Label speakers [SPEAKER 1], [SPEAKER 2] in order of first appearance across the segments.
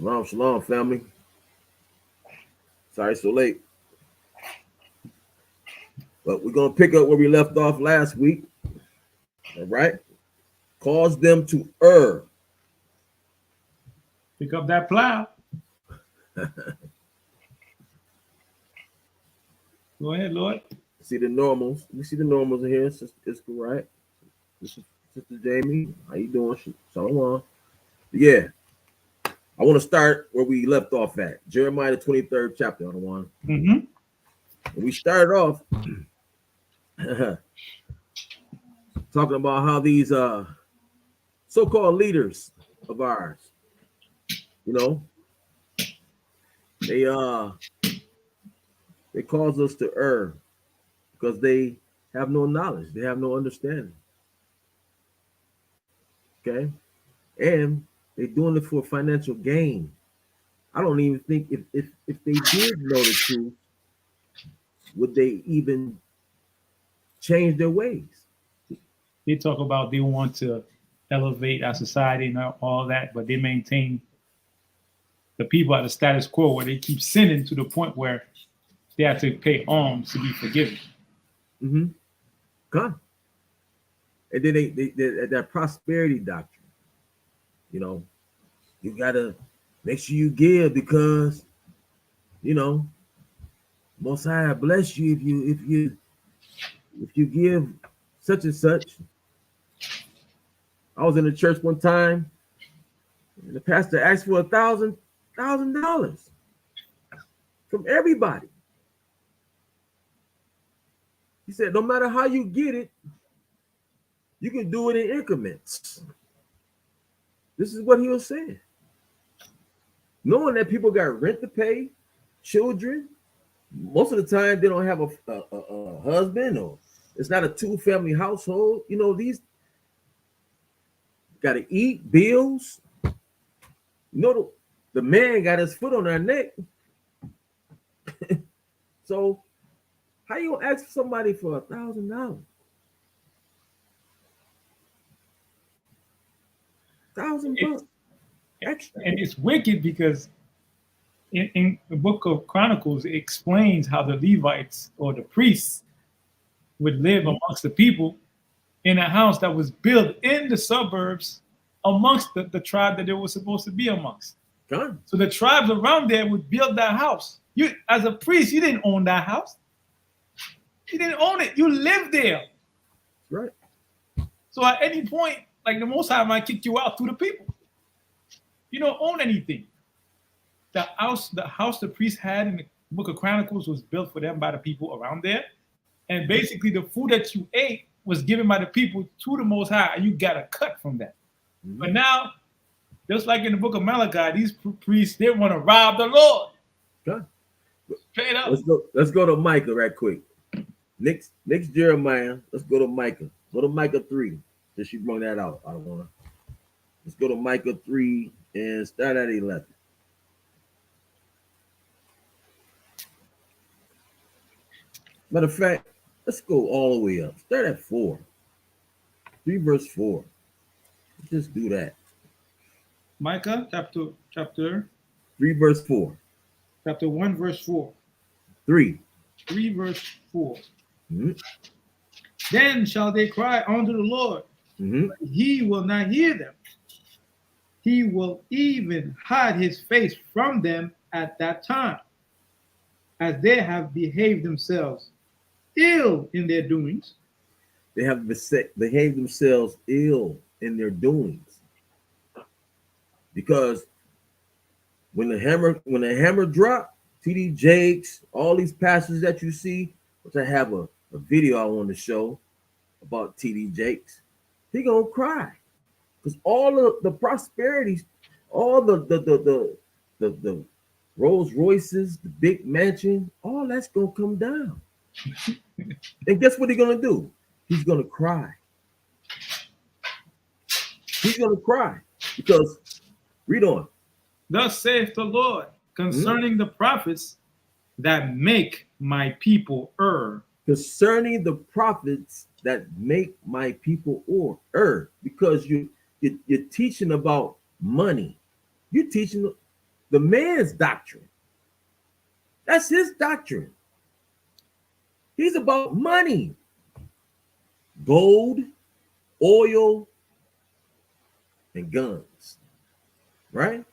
[SPEAKER 1] Shalom, shalom, family. Sorry so late. But we're going to pick up where we left off last week. All right. Cause them to err.
[SPEAKER 2] Pick up that plow. Go ahead, Lord.
[SPEAKER 1] See the normals. We see the normals in here. It's right. This is Sister Jamie. How you doing? Shalom. Yeah. I want to start where we left off at. Jeremiah, the 23rd chapter, on the one.
[SPEAKER 2] Mm-hmm.
[SPEAKER 1] We started off talking about how these so-called leaders of ours, you know, they cause us to err because they have no knowledge, they have no understanding. Okay, and they're doing it for financial gain. I don't even think if they did know the truth, would they even change their ways?
[SPEAKER 2] They talk about they want to elevate our society and all that, but they maintain the people at the status quo where they keep sinning to the point where they have to pay alms to be forgiven.
[SPEAKER 1] Mm-hmm. God. And then they that prosperity doctrine. You know, you gotta make sure you give because, you know, Most High bless you if you give such and such. I was in the church one time, and the pastor asked for $1,000 from everybody. He said, no matter how you get it, you can do it in increments. This is what he was saying. Knowing that people got rent to pay, children, most of the time they don't have a husband, or it's not a two-family household. You know, these got to eat, bills. You know, the man got his foot on their neck. So how you gonna ask somebody for $1,000? $1,000 extra.
[SPEAKER 2] And it's wicked because in the book of Chronicles, it explains how the Levites or the priests would live amongst the people in a house that was built in the suburbs amongst the tribe that they were supposed to be amongst.
[SPEAKER 1] God.
[SPEAKER 2] So the tribes around there would build that house. You, as a priest, you didn't own that house. You didn't own it. You lived there.
[SPEAKER 1] Right.
[SPEAKER 2] So at any point, like the Most High might kick you out through the people. You don't own anything. The house the priest had in the book of Chronicles was built for them by the people around there. And basically the food that you ate was given by the people to the Most High, and you got a cut from that. Mm-hmm. But now, just like in the book of Malachi, these priests, they want to rob the Lord.
[SPEAKER 1] God.
[SPEAKER 2] Straight up.
[SPEAKER 1] Let's go to Micah right quick. Next Jeremiah, let's go to Micah. Go to Micah 3. Since you brought that out, I don't want to. Let's go to Micah 3 and start at 11. Matter of fact, let's go all the way up. Start at 4. 3 verse 4. Just do that.
[SPEAKER 2] Micah chapter
[SPEAKER 1] 3 verse 4.
[SPEAKER 2] Chapter 1 verse 4.
[SPEAKER 1] 3
[SPEAKER 2] verse 4.
[SPEAKER 1] Mm-hmm.
[SPEAKER 2] Then shall they cry unto the Lord,
[SPEAKER 1] mm-hmm.
[SPEAKER 2] but he will not hear them. He will even hide his face from them at that time, as they have behaved themselves ill in their doings.
[SPEAKER 1] They have behaved themselves ill in their doings. Because when the hammer dropped, T.D. Jakes, all these pastors that you see, which I have a video I want to show about T.D. Jakes, he gonna cry. Because all of the prosperities, all the Rolls Royces, the big mansion, all that's gonna come down. And guess what he's gonna do? He's gonna cry. He's gonna cry because read on.
[SPEAKER 2] Thus saith the Lord concerning the prophets that make my people err.
[SPEAKER 1] Concerning the prophets that make my people err, because you're teaching about money. You're teaching the man's doctrine. That's his doctrine. He's about money, gold, oil, and guns. Right?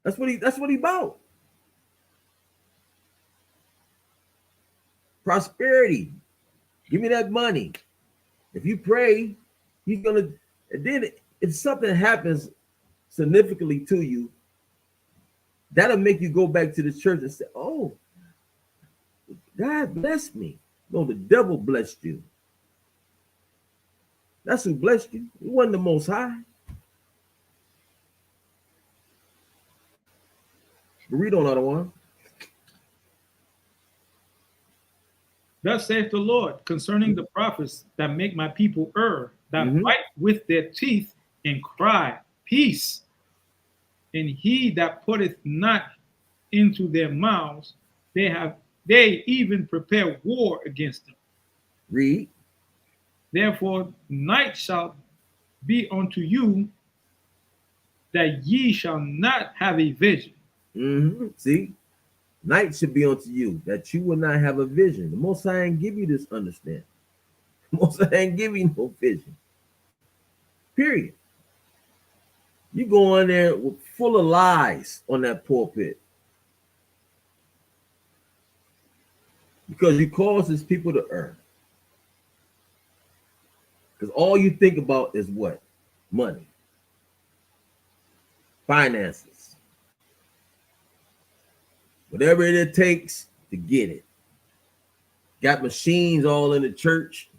[SPEAKER 1] That's what he about. Prosperity. Give me that money. If you pray, he's gonna. And then if something happens significantly to you, that'll make you go back to the church and say, "Oh, God blessed me." No, the devil blessed you. That's who blessed you. It wasn't the Most High. But read on, another one.
[SPEAKER 2] Thus saith the Lord concerning the prophets that make my people err, that bite with their teeth and cry, peace. And he that putteth not into their mouths, they even prepare war against them.
[SPEAKER 1] Read.
[SPEAKER 2] Therefore, night shall be unto you, that ye shall not have a vision.
[SPEAKER 1] See, night should be unto you, that you will not have a vision. The Most High ain't give you this understanding. The Most High ain't give you no vision. Period. You go in there full of lies on that pulpit because you cause his people to err. Because all you think about is what? Money, finances, whatever it takes to get it. Got machines all in the church.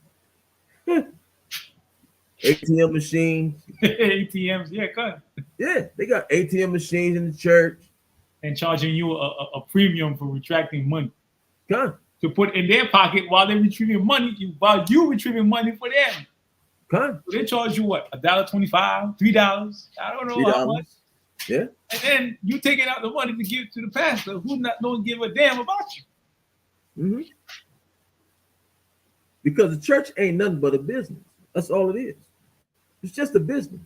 [SPEAKER 1] ATM machines.
[SPEAKER 2] ATMs, yeah, cut.
[SPEAKER 1] Yeah, they got ATM machines in the church.
[SPEAKER 2] And charging you a premium for retracting money.
[SPEAKER 1] Come.
[SPEAKER 2] To put in their pocket while they're retrieving money, while you retrieving money for them.
[SPEAKER 1] Come.
[SPEAKER 2] So they charge you what? $1.25, $3? I don't know
[SPEAKER 1] $3.
[SPEAKER 2] how much.
[SPEAKER 1] Yeah.
[SPEAKER 2] And then you taking out the money to give to the pastor who don't give a damn about you.
[SPEAKER 1] Because the church ain't nothing but a business. That's all it is. It's just a business.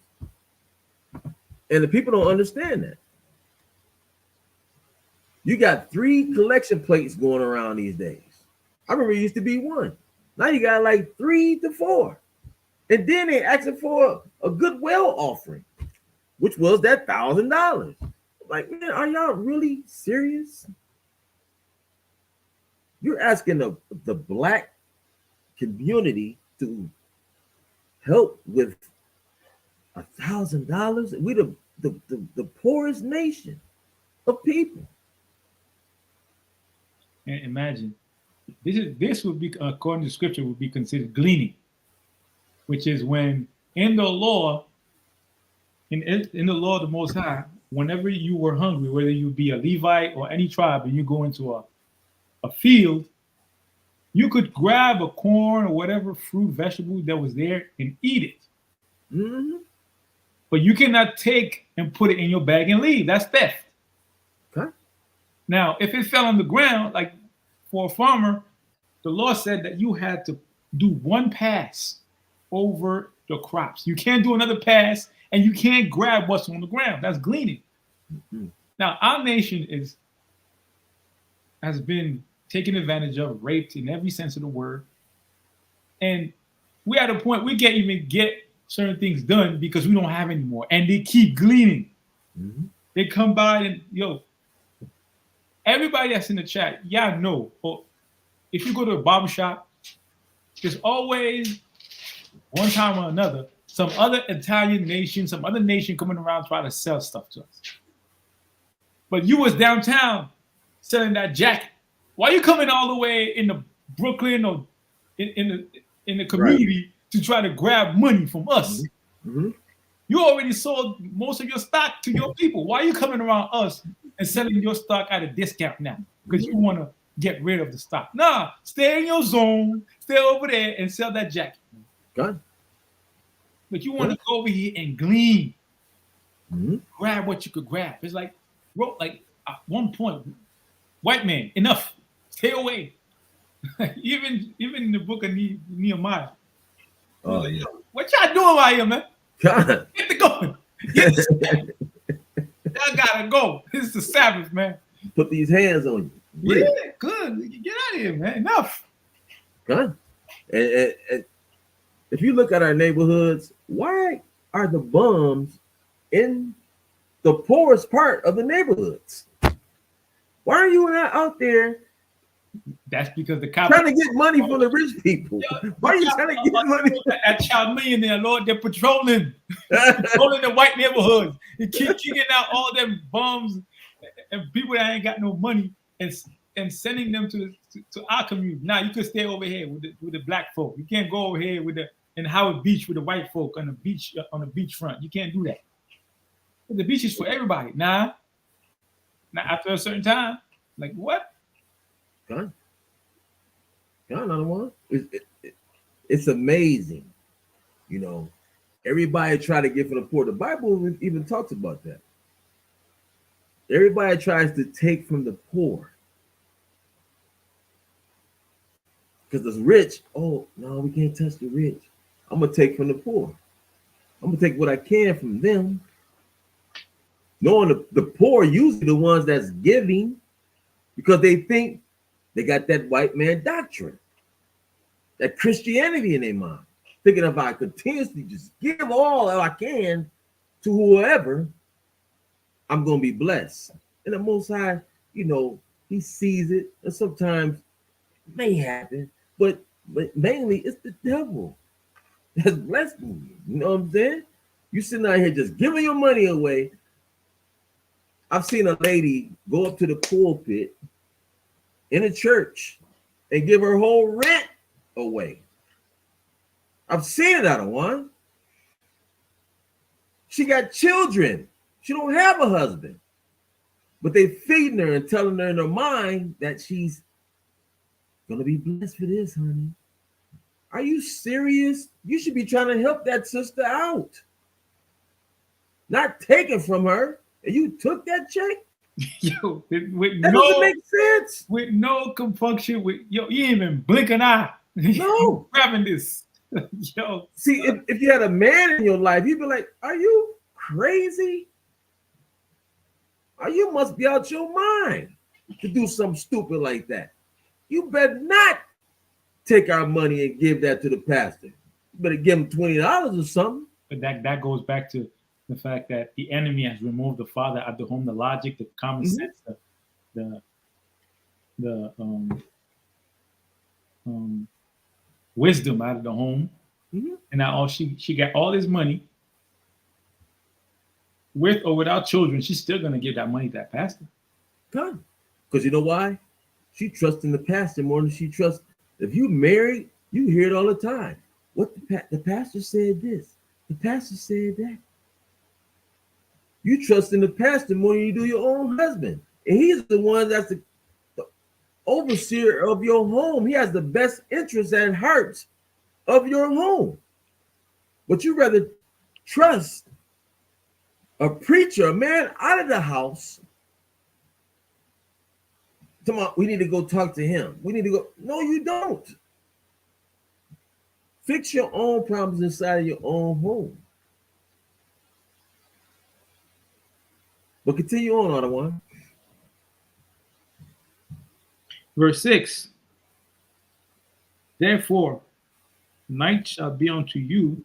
[SPEAKER 1] And the people don't understand that. You got 3 collection plates going around these days. I remember it used to be 1. Now you got like 3 to 4. And then they asking for a goodwill offering, which was that $1,000. Like, man, are y'all really serious? You're asking the black community to help with $1,000? We the poorest nation of people.
[SPEAKER 2] And imagine, this would be, according to scripture, would be considered gleaning, which is when in the law, in the law of the Most High, whenever you were hungry, whether you be a Levite or any tribe, and you go into a field, you could grab a corn or whatever fruit, vegetable that was there and eat it. But you cannot take and put it in your bag and leave. That's theft.
[SPEAKER 1] Okay.
[SPEAKER 2] Now, if it fell on the ground, like for a farmer, the law said that you had to do 1 pass over the crops. You can't do another pass, and you can't grab what's on the ground. That's gleaning. Now, our nation has been taken advantage of, raped in every sense of the word. And we're at a point we can't even get certain things done because we don't have any more. And they keep gleaning. They come by and, everybody that's in the chat, y'all know, if you go to a barbershop, there's always, one time or another, some other Italian nation, some other nation coming around trying to sell stuff to us. But you was downtown selling that jacket. Why are you coming all the way in the Brooklyn or in the community to try to grab money from us? You already sold most of your stock to your people. Why are you coming around us and selling your stock at a discount now? Because you want to get rid of the stock. Nah, stay in your zone, stay over there and sell that jacket.
[SPEAKER 1] Good.
[SPEAKER 2] But you want to go over here and glean. Grab what you could grab. It's like, bro, like at one point, white man, enough. Stay away. even in the book of Nehemiah.
[SPEAKER 1] Oh, yeah.
[SPEAKER 2] What y'all doing out here, man?
[SPEAKER 1] God.
[SPEAKER 2] Get the going. Get the I gotta go. It's the Sabbath, man.
[SPEAKER 1] Put these hands on you.
[SPEAKER 2] Yeah,
[SPEAKER 1] Yeah,
[SPEAKER 2] good. Get out of here, man. Enough.
[SPEAKER 1] huh? And if you look at our neighborhoods, why are the bums in the poorest part of the neighborhoods? Why are you not out there
[SPEAKER 2] That's because the cop
[SPEAKER 1] trying to get money from the rich people? Why are you trying to get money?
[SPEAKER 2] at Child Millionaire, Lord, they're patrolling the white neighborhoods. They keep kicking out all them bums and people that ain't got no money and sending them to our community. Now you can stay over here with the black folk. You can't go over here with the in Howard Beach with the white folk on the beachfront. You can't do that. But the beach is for everybody. Now after a certain time, like what?
[SPEAKER 1] Gone. Gone, another one. It's amazing. You know, everybody try to get from the poor. The Bible even talks about that. Everybody tries to take from the poor. Because the rich, oh, no, we can't touch the rich. I'm going to take from the poor. I'm going to take what I can from them. Knowing the poor usually the ones that's giving because they think they got that white man doctrine, that Christianity in their mind. Thinking if I continuously just give all I can to whoever, I'm going to be blessed. And the Most High, you know, he sees it. And sometimes it may happen, but mainly it's the devil that's blessing you. You know what I'm saying? You sitting out here just giving your money away. I've seen a lady go up to the pulpit in a church and give her whole rent away. I've seen it out of one. She got children. She don't have a husband. But they feeding her and telling her in her mind that she's gonna be blessed for this, honey. Are you serious? You should be trying to help that sister out. Not taking from her. And you took that check?
[SPEAKER 2] Yo,
[SPEAKER 1] that doesn't make sense.
[SPEAKER 2] With no compunction, you ain't even blink an eye.
[SPEAKER 1] No.
[SPEAKER 2] Grabbing this. Yo.
[SPEAKER 1] See, if you had a man in your life, you'd be like, are you crazy? Or you must be out your mind to do something stupid like that. You better not take our money and give that to the pastor. You better give him $20 or something.
[SPEAKER 2] But that goes back to the fact that the enemy has removed the father out of the home, the logic, the common sense, the wisdom out of the home. And now all she got all this money with or without children, she's still gonna give that money to that pastor.
[SPEAKER 1] God. Because you know why? She trusts in the pastor more than she trusts. If you married, you hear it all the time. What the pastor said this, the pastor said that. You trust in the pastor more than you do your own husband. And he's the one that's the overseer of your home. He has the best interest and heart of your home. But you rather trust a preacher, a man out of the house. Come on, we need to go talk to him. We need to go. No, you don't. Fix your own problems inside of your own home. But continue on, other one.
[SPEAKER 2] Verse 6. Therefore, night shall be unto you,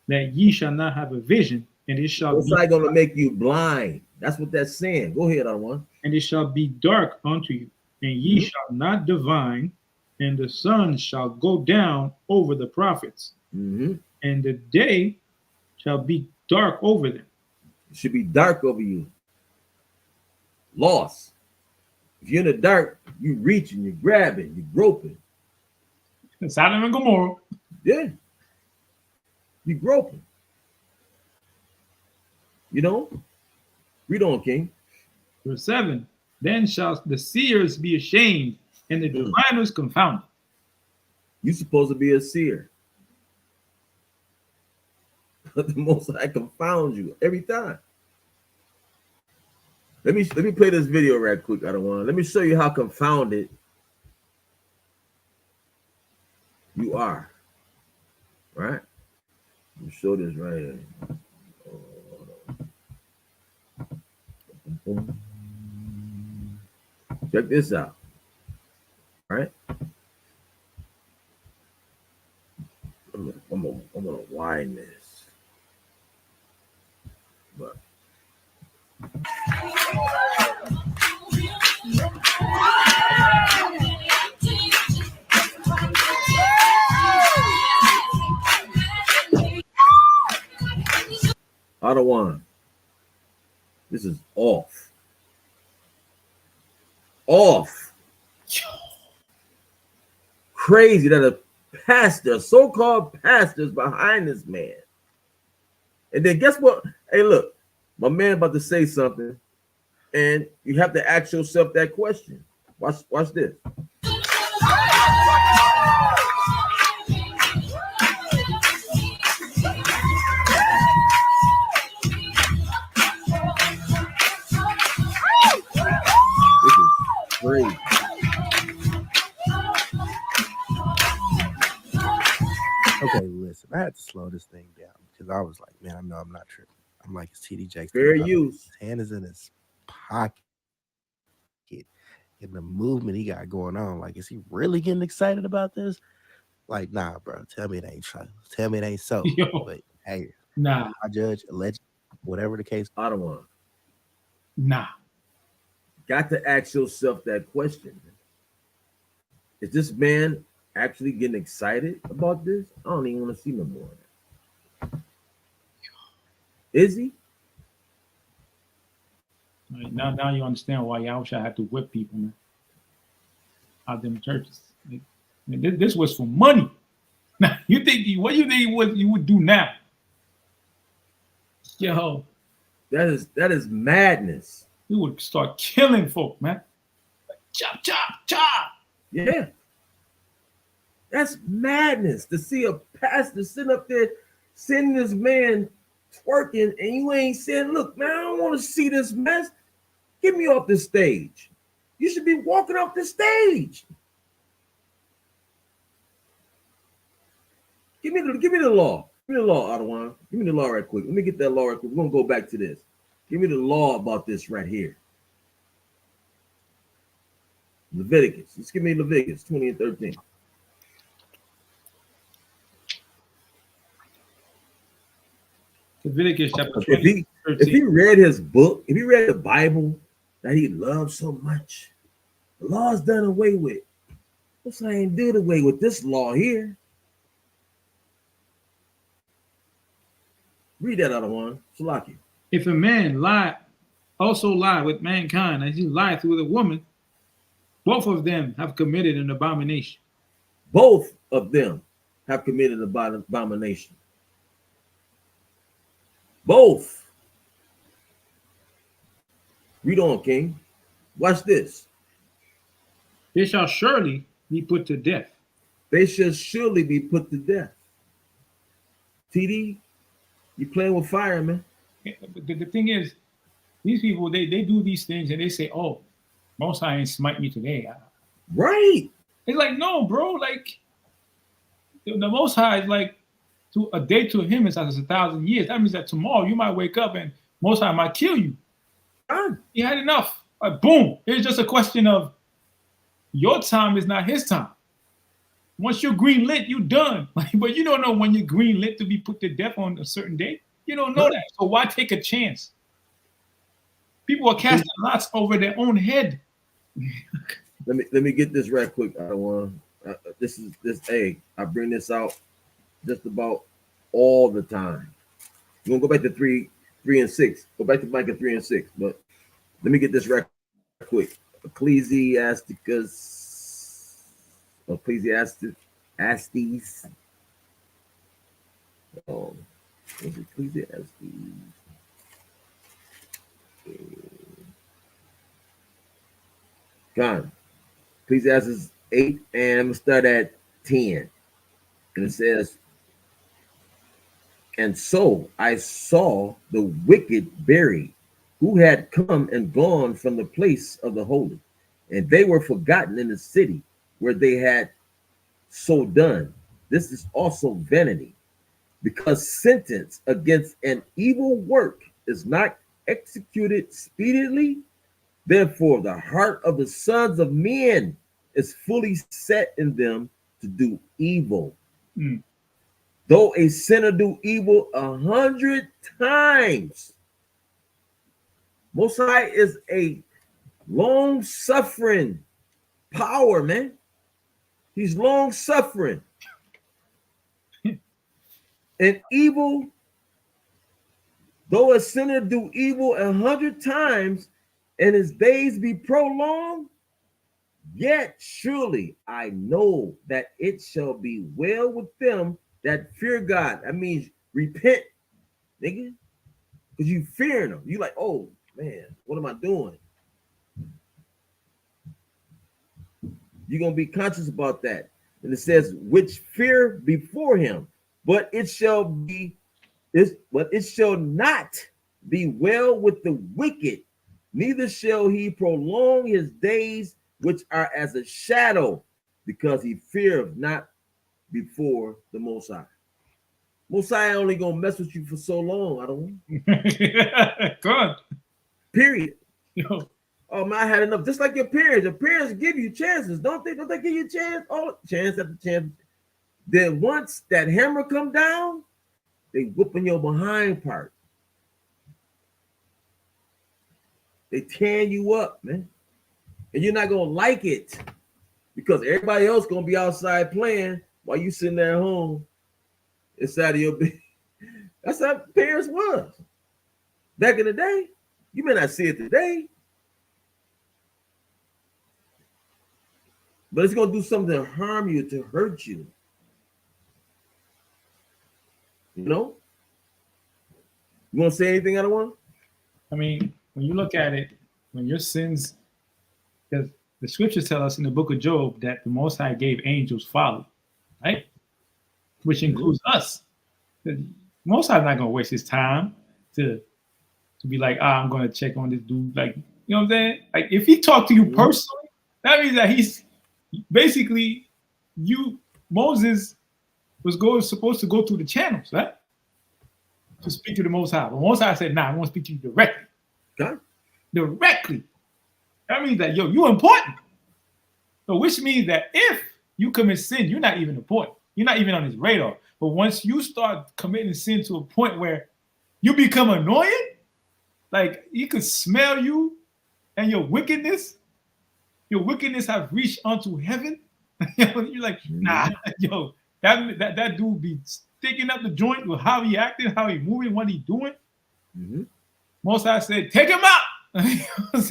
[SPEAKER 2] that ye shall not have a vision, and it shall
[SPEAKER 1] It's like going to make you blind. That's what that's saying. Go ahead, other one.
[SPEAKER 2] And it shall be dark unto you, and ye shall not divine, and the sun shall go down over the prophets, and the day shall be dark over them.
[SPEAKER 1] It should be dark over you. Lost. If you're in the dark, you're reaching, you're grabbing, you're groping.
[SPEAKER 2] Sodom and Gomorrah.
[SPEAKER 1] Yeah. You're groping. You know? Read on, King.
[SPEAKER 2] Verse 7. Then shall the seers be ashamed, and the diviners confounded.
[SPEAKER 1] You're supposed to be a seer. But the Most High confounds you every time. Let me play this video right quick. I don't want to. Let me show you how confounded you are. Right? Let me show this right here. Check this out. Right? I'm gonna wind this. But Otto one. This is off. Off. Crazy that a pastor, so-called pastors behind this man. And then guess what? Hey, look, my man about to say something, and you have to ask yourself that question. Watch this. This is crazy.
[SPEAKER 3] Okay, listen, I had to slow this thing down because I was like, man, I know I'm not tripping. I'm like, it's TD Jakes.
[SPEAKER 1] Fair use.
[SPEAKER 3] His hand is in his pocket. And the movement he got going on, like, is he really getting excited about this? Like, nah, bro. Tell me it ain't so. Tell me it ain't so.
[SPEAKER 2] Yo.
[SPEAKER 3] But hey,
[SPEAKER 2] Nah,
[SPEAKER 3] I judge, alleged, whatever the case.
[SPEAKER 1] Otto one.
[SPEAKER 2] nah.
[SPEAKER 1] Got to ask yourself that question. Is this man actually getting excited about this? I don't even want to see no more. Is he?
[SPEAKER 2] Right, now you understand why Yahusha had to whip people, man, out them churches. Like, I mean, this was for money. Now you think what you think what you would do now? Yo,
[SPEAKER 1] That is madness.
[SPEAKER 2] we would start killing folk, man. Like, chop, chop, chop.
[SPEAKER 1] Yeah. That's madness to see a pastor sitting up there, sending this man twerking, and you ain't saying, look, man, I don't want to see this mess. Get me off the stage. You should be walking off the stage. Give me the law. Give me the law, Ottawa. Give me the law right quick. Let me get that law right quick. We're gonna go back to this. Give me the law about this right here. Leviticus. Let's give me Leviticus 20 and 13.
[SPEAKER 2] Leviticus chapter
[SPEAKER 1] If
[SPEAKER 2] 20,
[SPEAKER 1] he read his book, if he read the Bible that he loved so much, the law's done away with. What's I ain't do away with this law here? Read that other one, Salaki.
[SPEAKER 2] if a man also lie with mankind as he lied through the woman, both of them have committed an abomination.
[SPEAKER 1] Both of them have committed abomination. Both. Read on, King. Watch this.
[SPEAKER 2] They shall surely be put to death.
[SPEAKER 1] They shall surely be put to death. TD, you playing with fire, man.
[SPEAKER 2] The thing is, these people, they do these things and they say, oh, Most High ain't smite me today.
[SPEAKER 1] Right.
[SPEAKER 2] It's like, no, bro. Like, the Most High is like, to a day to him is as 1,000 years. That means that tomorrow you might wake up and Most High might kill you.
[SPEAKER 1] Done.
[SPEAKER 2] He had enough. Like, boom. It's just a question of your time is not his time. Once you're green lit, you're done. But you don't know when you're green lit to be put to death on a certain day. You don't know that. So why take a chance? People are casting lots over their own head.
[SPEAKER 1] Let me get this right quick. I don't want this. Hey, I bring this out just about all the time. We're gonna go back to 3 and 6. Go back to Micah 3 and 6. But let me get this right quick. Ecclesiastes. Oh, Ecclesiastes. Gone. Ecclesiastes 8, and I'm gonna start at 10. And it says, and so I saw the wicked buried, who had come and gone from the place of the holy, and they were forgotten in the city where they had so done. This is also vanity, because sentence against an evil work is not executed speedily, Therefore, the heart of the sons of men is fully set in them to do evil.
[SPEAKER 2] Mm.
[SPEAKER 1] Though a sinner do evil 100 times, Most High is a long suffering power, man. He's long suffering. And evil, though a sinner do evil 100 times and his days be prolonged, yet surely I know that it shall be well with them that fear God. That means repent, nigga. Because you fearing him. You like, oh man, what am I doing? You're gonna be conscious about that. And it says, which fear before him, but it shall not be well with the wicked, neither shall he prolong his days, which are as a shadow, because he feareth not before the Most High. Most High only gonna mess with you for so long. I don't.
[SPEAKER 2] God.
[SPEAKER 1] Period.
[SPEAKER 2] Yo.
[SPEAKER 1] Oh man, I had enough. Just like your parents. Your parents give you chances, don't they? Don't they give you a chance? Oh, chance after chance. Then once that hammer come down, they whooping your behind part. They tearing you up, man. And you're not gonna like it because everybody else gonna be outside playing while you sitting there at home inside of your bed. That's how parents was back in the day. You may not see it today, but it's gonna do something to harm you, to hurt you. You know? You want to say anything, other one?
[SPEAKER 2] I mean, when you look at it, when your sins, because the scriptures tell us in the book of Job that the Most High gave angels folly, right? Which includes us. The Most High's not gonna waste his time to be like, I'm gonna check on this dude. Like, you know what I'm saying? Like, if he talked to you personally, that means that he's basically Moses was supposed to go through the channels, right? To speak to the Most High. But Most High said, nah, I want to speak to you directly.
[SPEAKER 1] Okay.
[SPEAKER 2] Directly. That means that, you're important. So which means that if you commit sin, you're not even important. You're not even on his radar. But once you start committing sin to a point where you become annoying, like he could smell you and your wickedness have reached unto heaven. You're like, nah, yo, that dude be sticking up the joint with how he acting, how he moving, what he doing.
[SPEAKER 1] Mm-hmm.
[SPEAKER 2] Most I said, take him out. That's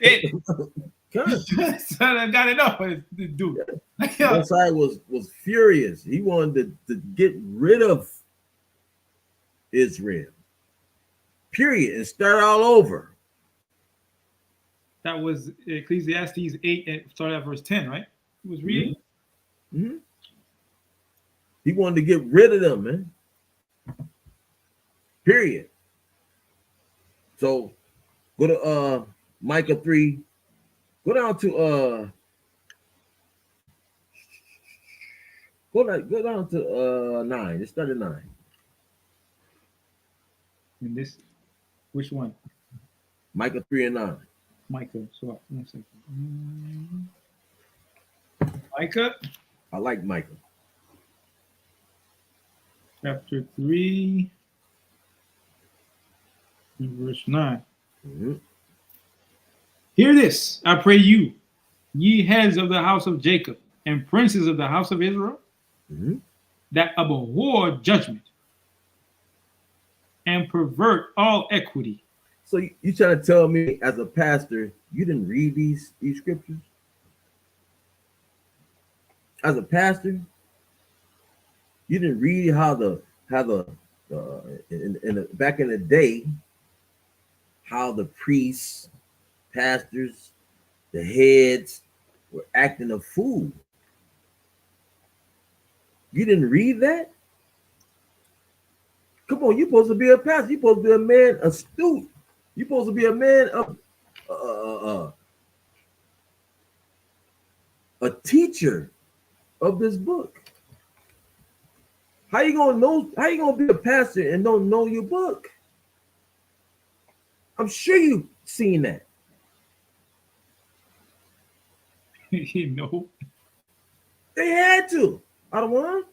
[SPEAKER 2] it. Son, I got enough of this dude.
[SPEAKER 1] Most High was furious. He wanted to get rid of Israel. Period. And start all over.
[SPEAKER 2] That was Ecclesiastes 8, and started at verse 10, right? He was reading.
[SPEAKER 1] Mm-hmm. He wanted to get rid of them, man. Period. So go to Micah 3. Go down to go down to 9. It started 9.
[SPEAKER 2] And this, which one?
[SPEAKER 1] Micah 3 and 9.
[SPEAKER 2] Micah. So 1 second. Micah.
[SPEAKER 1] I like Micah.
[SPEAKER 2] Chapter 3, verse 9.
[SPEAKER 1] Mm-hmm.
[SPEAKER 2] Hear this, I pray you, ye heads of the house of Jacob and princes of the house of Israel, that abhor judgment and pervert all equity.
[SPEAKER 1] So you trying to tell me, as a pastor, you didn't read these scriptures? As a pastor, you didn't read how the back in the day, how the priests, pastors, the heads were acting a fool. You didn't read that? Come on, you're supposed to be a pastor. You're supposed to be a man astute. You're supposed to be a man of a teacher of this book. How you gonna know? How you gonna be a pastor and don't know your book? I'm sure you've seen that.
[SPEAKER 2] You know,
[SPEAKER 1] They had to. I don't want.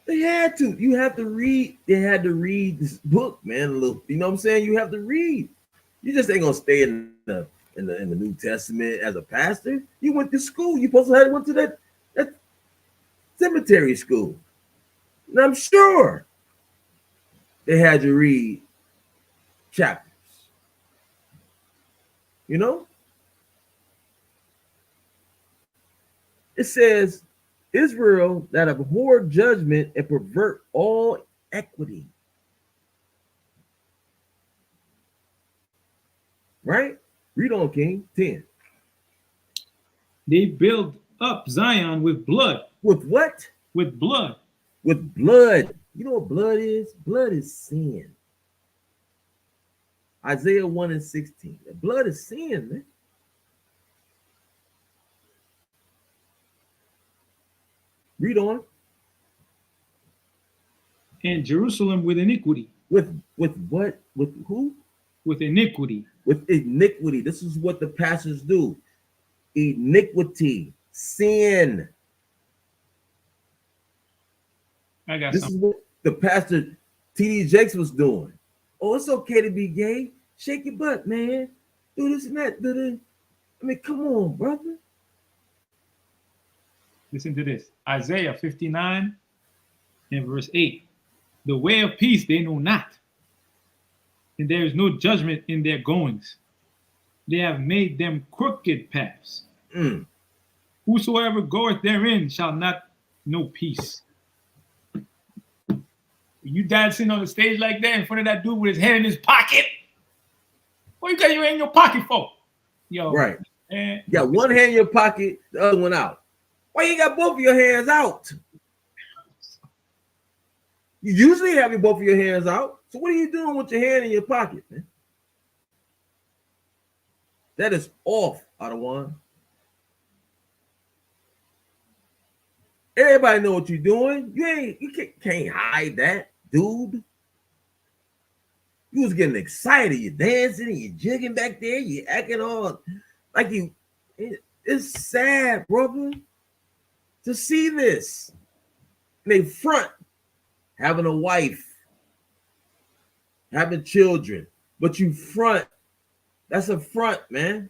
[SPEAKER 1] They had to. You have to read. They had to read this book, man. A little, you know what I'm saying? You have to read. You just ain't gonna stay in the New Testament as a pastor. You went to school. You supposed to have went to that cemetery school. And I'm sure they had to read chapters. You know? It says, Israel that abhor judgment and pervert all equity. Right? Read on, King. 10.
[SPEAKER 2] they build up Zion with blood,
[SPEAKER 1] With what?
[SPEAKER 2] with blood.
[SPEAKER 1] With blood. You know what blood is? Blood is sin. Isaiah 1 and 16. The blood is sin, man. Read on.
[SPEAKER 2] And Jerusalem with iniquity,
[SPEAKER 1] With what? With who?
[SPEAKER 2] with iniquity.
[SPEAKER 1] With iniquity. This is what the pastors do. Iniquity, sin.
[SPEAKER 2] I got
[SPEAKER 1] This
[SPEAKER 2] something.
[SPEAKER 1] is what the pastor T.D. Jakes was doing. Oh, it's okay to be gay. Shake your butt, man. Do this and that. Do this. I mean, come on, brother.
[SPEAKER 2] Listen to this. Isaiah 59 and verse 8. The way of peace they know not, and there is no judgment in their goings. They have made them crooked paths.
[SPEAKER 1] Mm.
[SPEAKER 2] Whosoever goeth therein shall not know peace. You dad sitting on the stage like that in front of that dude with his head in his pocket. What you got your hand in your pocket for? Yo,
[SPEAKER 1] Right.
[SPEAKER 2] man.
[SPEAKER 1] You got one hand in your pocket, the other one out. Why you got both of your hands out? You usually have both of your hands out. So what are you doing with your hand in your pocket, man? That is off, Ottawa. Everybody know what you're doing. You can't hide that, dude. You was getting excited. You're dancing and you're jigging back there. You're acting all like you. It's sad, brother, to see this. They front having a wife, having children, but you front. That's a front, man.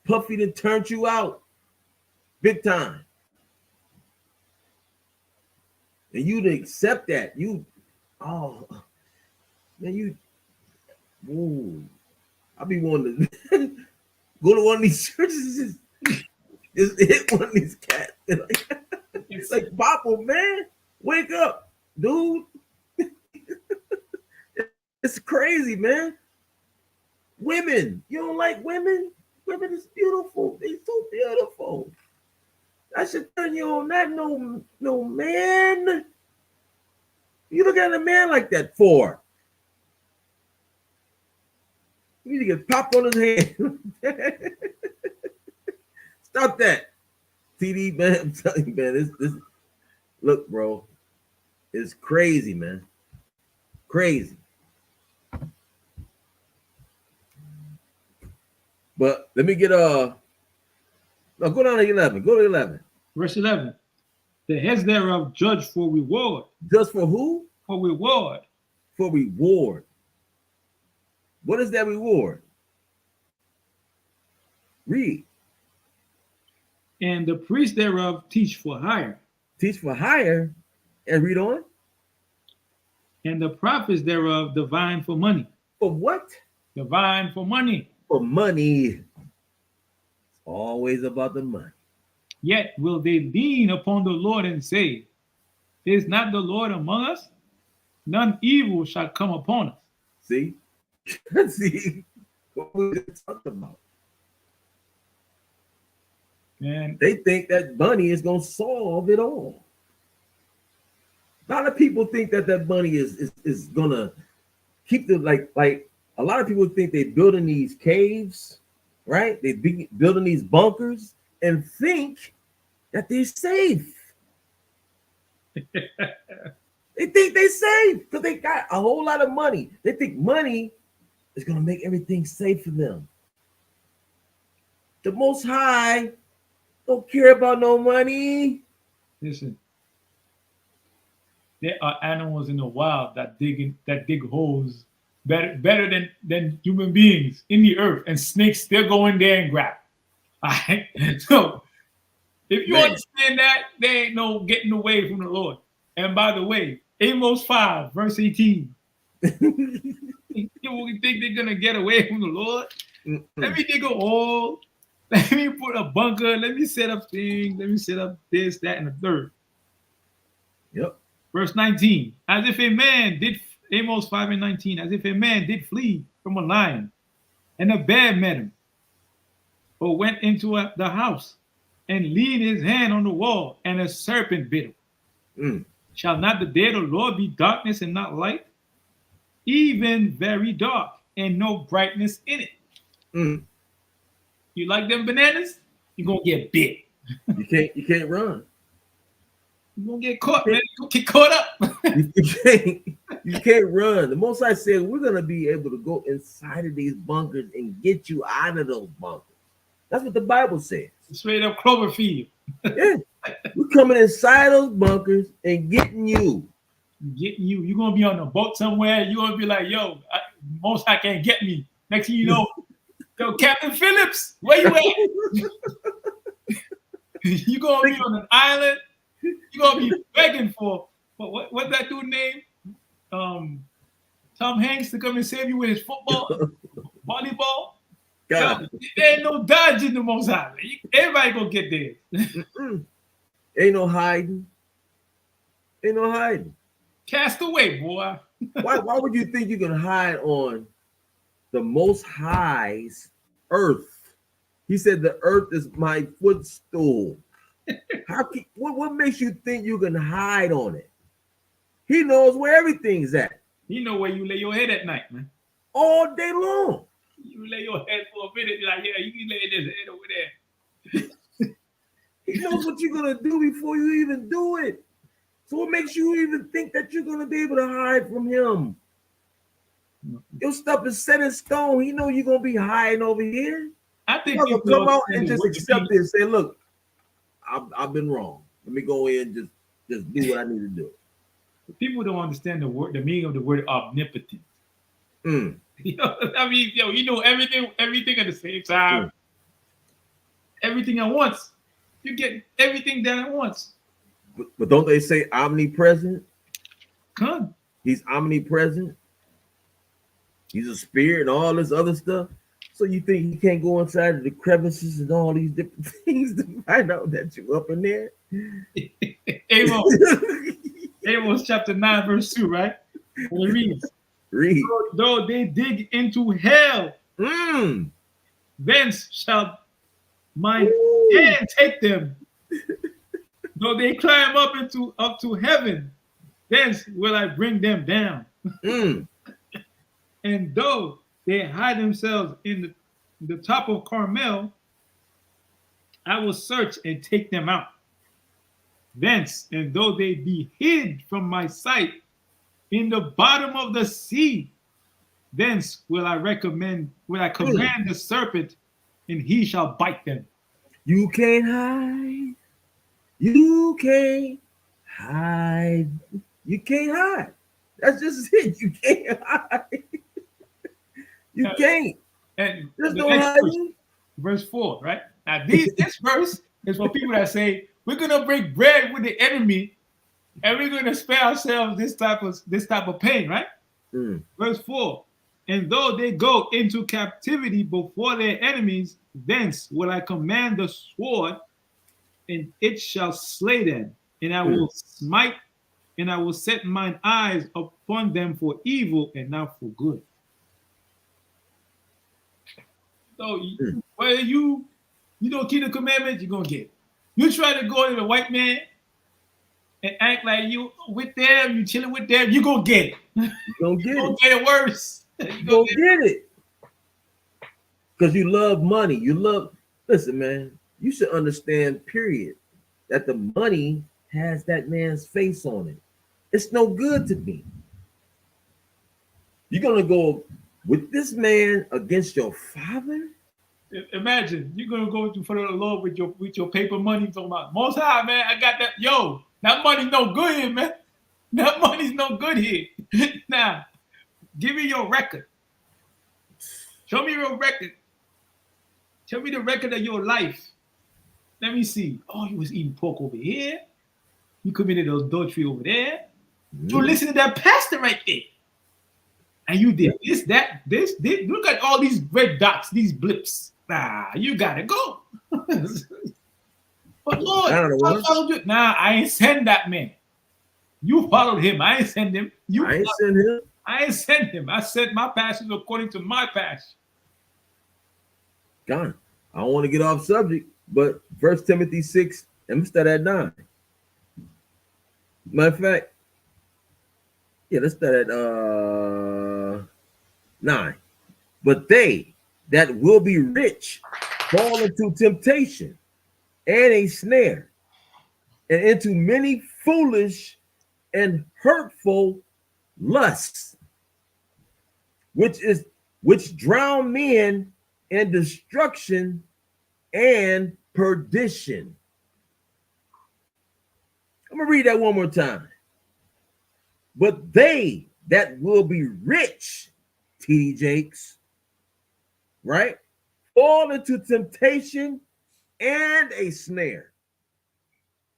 [SPEAKER 1] Puffy done turned you out big time. And you to accept that. Oh, man, ooh, I be wanting to go to one of these churches and just hit one of these cats. It's like, Papa, man, wake up, dude. It's crazy, man. Women, you don't like women? Women is beautiful. They're so beautiful. I should turn you on. Not no man. You look at a man like that for? You need to get popped on his hand. Stop that. TD, man. I'm telling you, man. This look, bro. It's crazy, man. Crazy. But let me get no, go down to 11. Go to 11.
[SPEAKER 2] Verse 11. The heads thereof judge for reward.
[SPEAKER 1] Just for who?
[SPEAKER 2] For reward.
[SPEAKER 1] For reward. What is that reward? Read.
[SPEAKER 2] And the priests thereof teach for hire.
[SPEAKER 1] Teach for hire. And read on.
[SPEAKER 2] And the prophets thereof divine for money.
[SPEAKER 1] For what?
[SPEAKER 2] Divine for money.
[SPEAKER 1] For money. It's always about the money.
[SPEAKER 2] Yet will they lean upon the Lord and say, is not the Lord among us? None evil shall come upon us.
[SPEAKER 1] See? See what we just talked about.
[SPEAKER 2] And
[SPEAKER 1] They think that money is going to solve it all. A lot of people think that money is going to keep the, like a lot of people think they're building these caves, right? They be building these bunkers and think that they're safe. They think they're safe because they got a whole lot of money. They think money is going to make everything safe for them. The Most High don't care about no money.
[SPEAKER 2] Listen, there are animals in the wild that dig holes better than human beings in the earth, and snakes still go in there and grab. All right. So if you
[SPEAKER 1] Man.
[SPEAKER 2] understand that, there ain't no getting away from the Lord. And by the way, Amos 5, verse 18. People think they're gonna get away from the Lord. Let me dig a hole. Let me put a bunker. Let me set up things. Let me set up this, that, and the third.
[SPEAKER 1] Yep.
[SPEAKER 2] Verse 19. As if a man did, Amos 5 and 19, as if a man did flee from a lion, and a bear met him, or went into the house, and leaned his hand on the wall, and a serpent bit him. Shall not the day of the Lord be darkness and not light? Even very dark, and no brightness in it. You like them bananas? You're gonna get bit.
[SPEAKER 1] You can't run.
[SPEAKER 2] You're gonna get caught, man. You're gonna get caught up.
[SPEAKER 1] you can't run. The Most High said we're gonna be able to go inside of these bunkers and get you out of those bunkers. That's what the Bible says.
[SPEAKER 2] Straight up Cloverfield.
[SPEAKER 1] Yeah. We're coming inside those bunkers and getting you.
[SPEAKER 2] Getting you. You're gonna be on a boat somewhere. You're gonna be like, yo, Most High can't get me. Next thing you know, yo, Captain Phillips, where you at? You're gonna be on an island. You're gonna be begging for what that dude name? Tom Hanks to come and save you with his football, volleyball.
[SPEAKER 1] God.
[SPEAKER 2] Yo, there ain't no dodging the Most High. Everybody gonna get there.
[SPEAKER 1] Ain't no hiding. Ain't no hiding.
[SPEAKER 2] Cast away, boy.
[SPEAKER 1] Why would you think you can hide on the Most High's earth? He said the earth is my footstool. What makes you think you can hide on it? He knows where everything's at.
[SPEAKER 2] He know where you lay your head at night, man.
[SPEAKER 1] All day long.
[SPEAKER 2] You lay your head for a minute, you're like, yeah, you can lay this head over there.
[SPEAKER 1] He knows what you're gonna do before you even do it. So what makes you even think that you're gonna be able to hide from him? Your stuff is set in stone. He know you're gonna be hiding over here.
[SPEAKER 2] I think
[SPEAKER 1] you're gonna come out and just accept it and say, look, I've been wrong. Let me go in and just do what I need to do.
[SPEAKER 2] People don't understand the meaning of the word omnipotent. I mean, you know everything at the same time. Everything at once. You get everything done at once.
[SPEAKER 1] But don't they say omnipresent?
[SPEAKER 2] Come.
[SPEAKER 1] He's omnipresent. He's a spirit and all this other stuff. So you think he can't go inside of the crevices and all these different things to find out that you're up in there?
[SPEAKER 2] Amos chapter 9, verse 2, right? Well, it reads,
[SPEAKER 1] Read.
[SPEAKER 2] Though they dig into hell, thence shall my hand take them. Though they climb up to heaven, thence will I bring them down. And though they hide themselves in the top of Carmel, I will search and take them out. Thence, and though they be hid from my sight in the bottom of the sea, thence will I command the serpent, and he shall bite them.
[SPEAKER 1] You can't hide. You can't hide. You can't hide. That's just it. You can't hide. You can't.
[SPEAKER 2] And
[SPEAKER 1] there's
[SPEAKER 2] the
[SPEAKER 1] no
[SPEAKER 2] next
[SPEAKER 1] hiding.
[SPEAKER 2] Verse 4, right? Now, this verse is for people that say, we're gonna break bread with the enemy, and we're gonna spare ourselves this type of pain, right? Verse 4. And though they go into captivity before their enemies, thence will I command the sword, and it shall slay them, and I will smite, and I will set mine eyes upon them for evil and not for good. So whether you don't keep the commandments, you're gonna get it. You try to go to the white man and act like you with them, you chilling with them, you're gonna get it. You're gonna get it worse.
[SPEAKER 1] You're gonna get it. Because you love money. Listen, man, you should understand, period, that the money has that man's face on it. It's no good to me. You're gonna go with this man against your father?
[SPEAKER 2] Imagine you're gonna go in front of the Lord with your paper money, talking about Most High, man. I got that. Yo, that money's no good here, man. That money's no good here. Now, give me your record. Show me your record. Show me the record of your life. Let me see. Oh, you was eating pork over here. You committed adultery over there. You listen to that pastor right there. And you did this, that, this. Look at all these red dots, these blips. Nah, you gotta go. But Lord, I followed you. Nah, I ain't send that man. You followed him. I ain't send him.
[SPEAKER 1] I ain't send him.
[SPEAKER 2] I ain't send him. I sent my passions according to my passion.
[SPEAKER 1] God, I don't want to get off subject, but 1 Timothy 6, and we start at 9. Matter of fact, yeah, let's start at 9. But they that will be rich fall into temptation and a snare, and into many foolish and hurtful lusts, which drown men in destruction and perdition. I'm gonna read that one more time. But they that will be rich, T.D. Jakes, right, fall into temptation and a snare,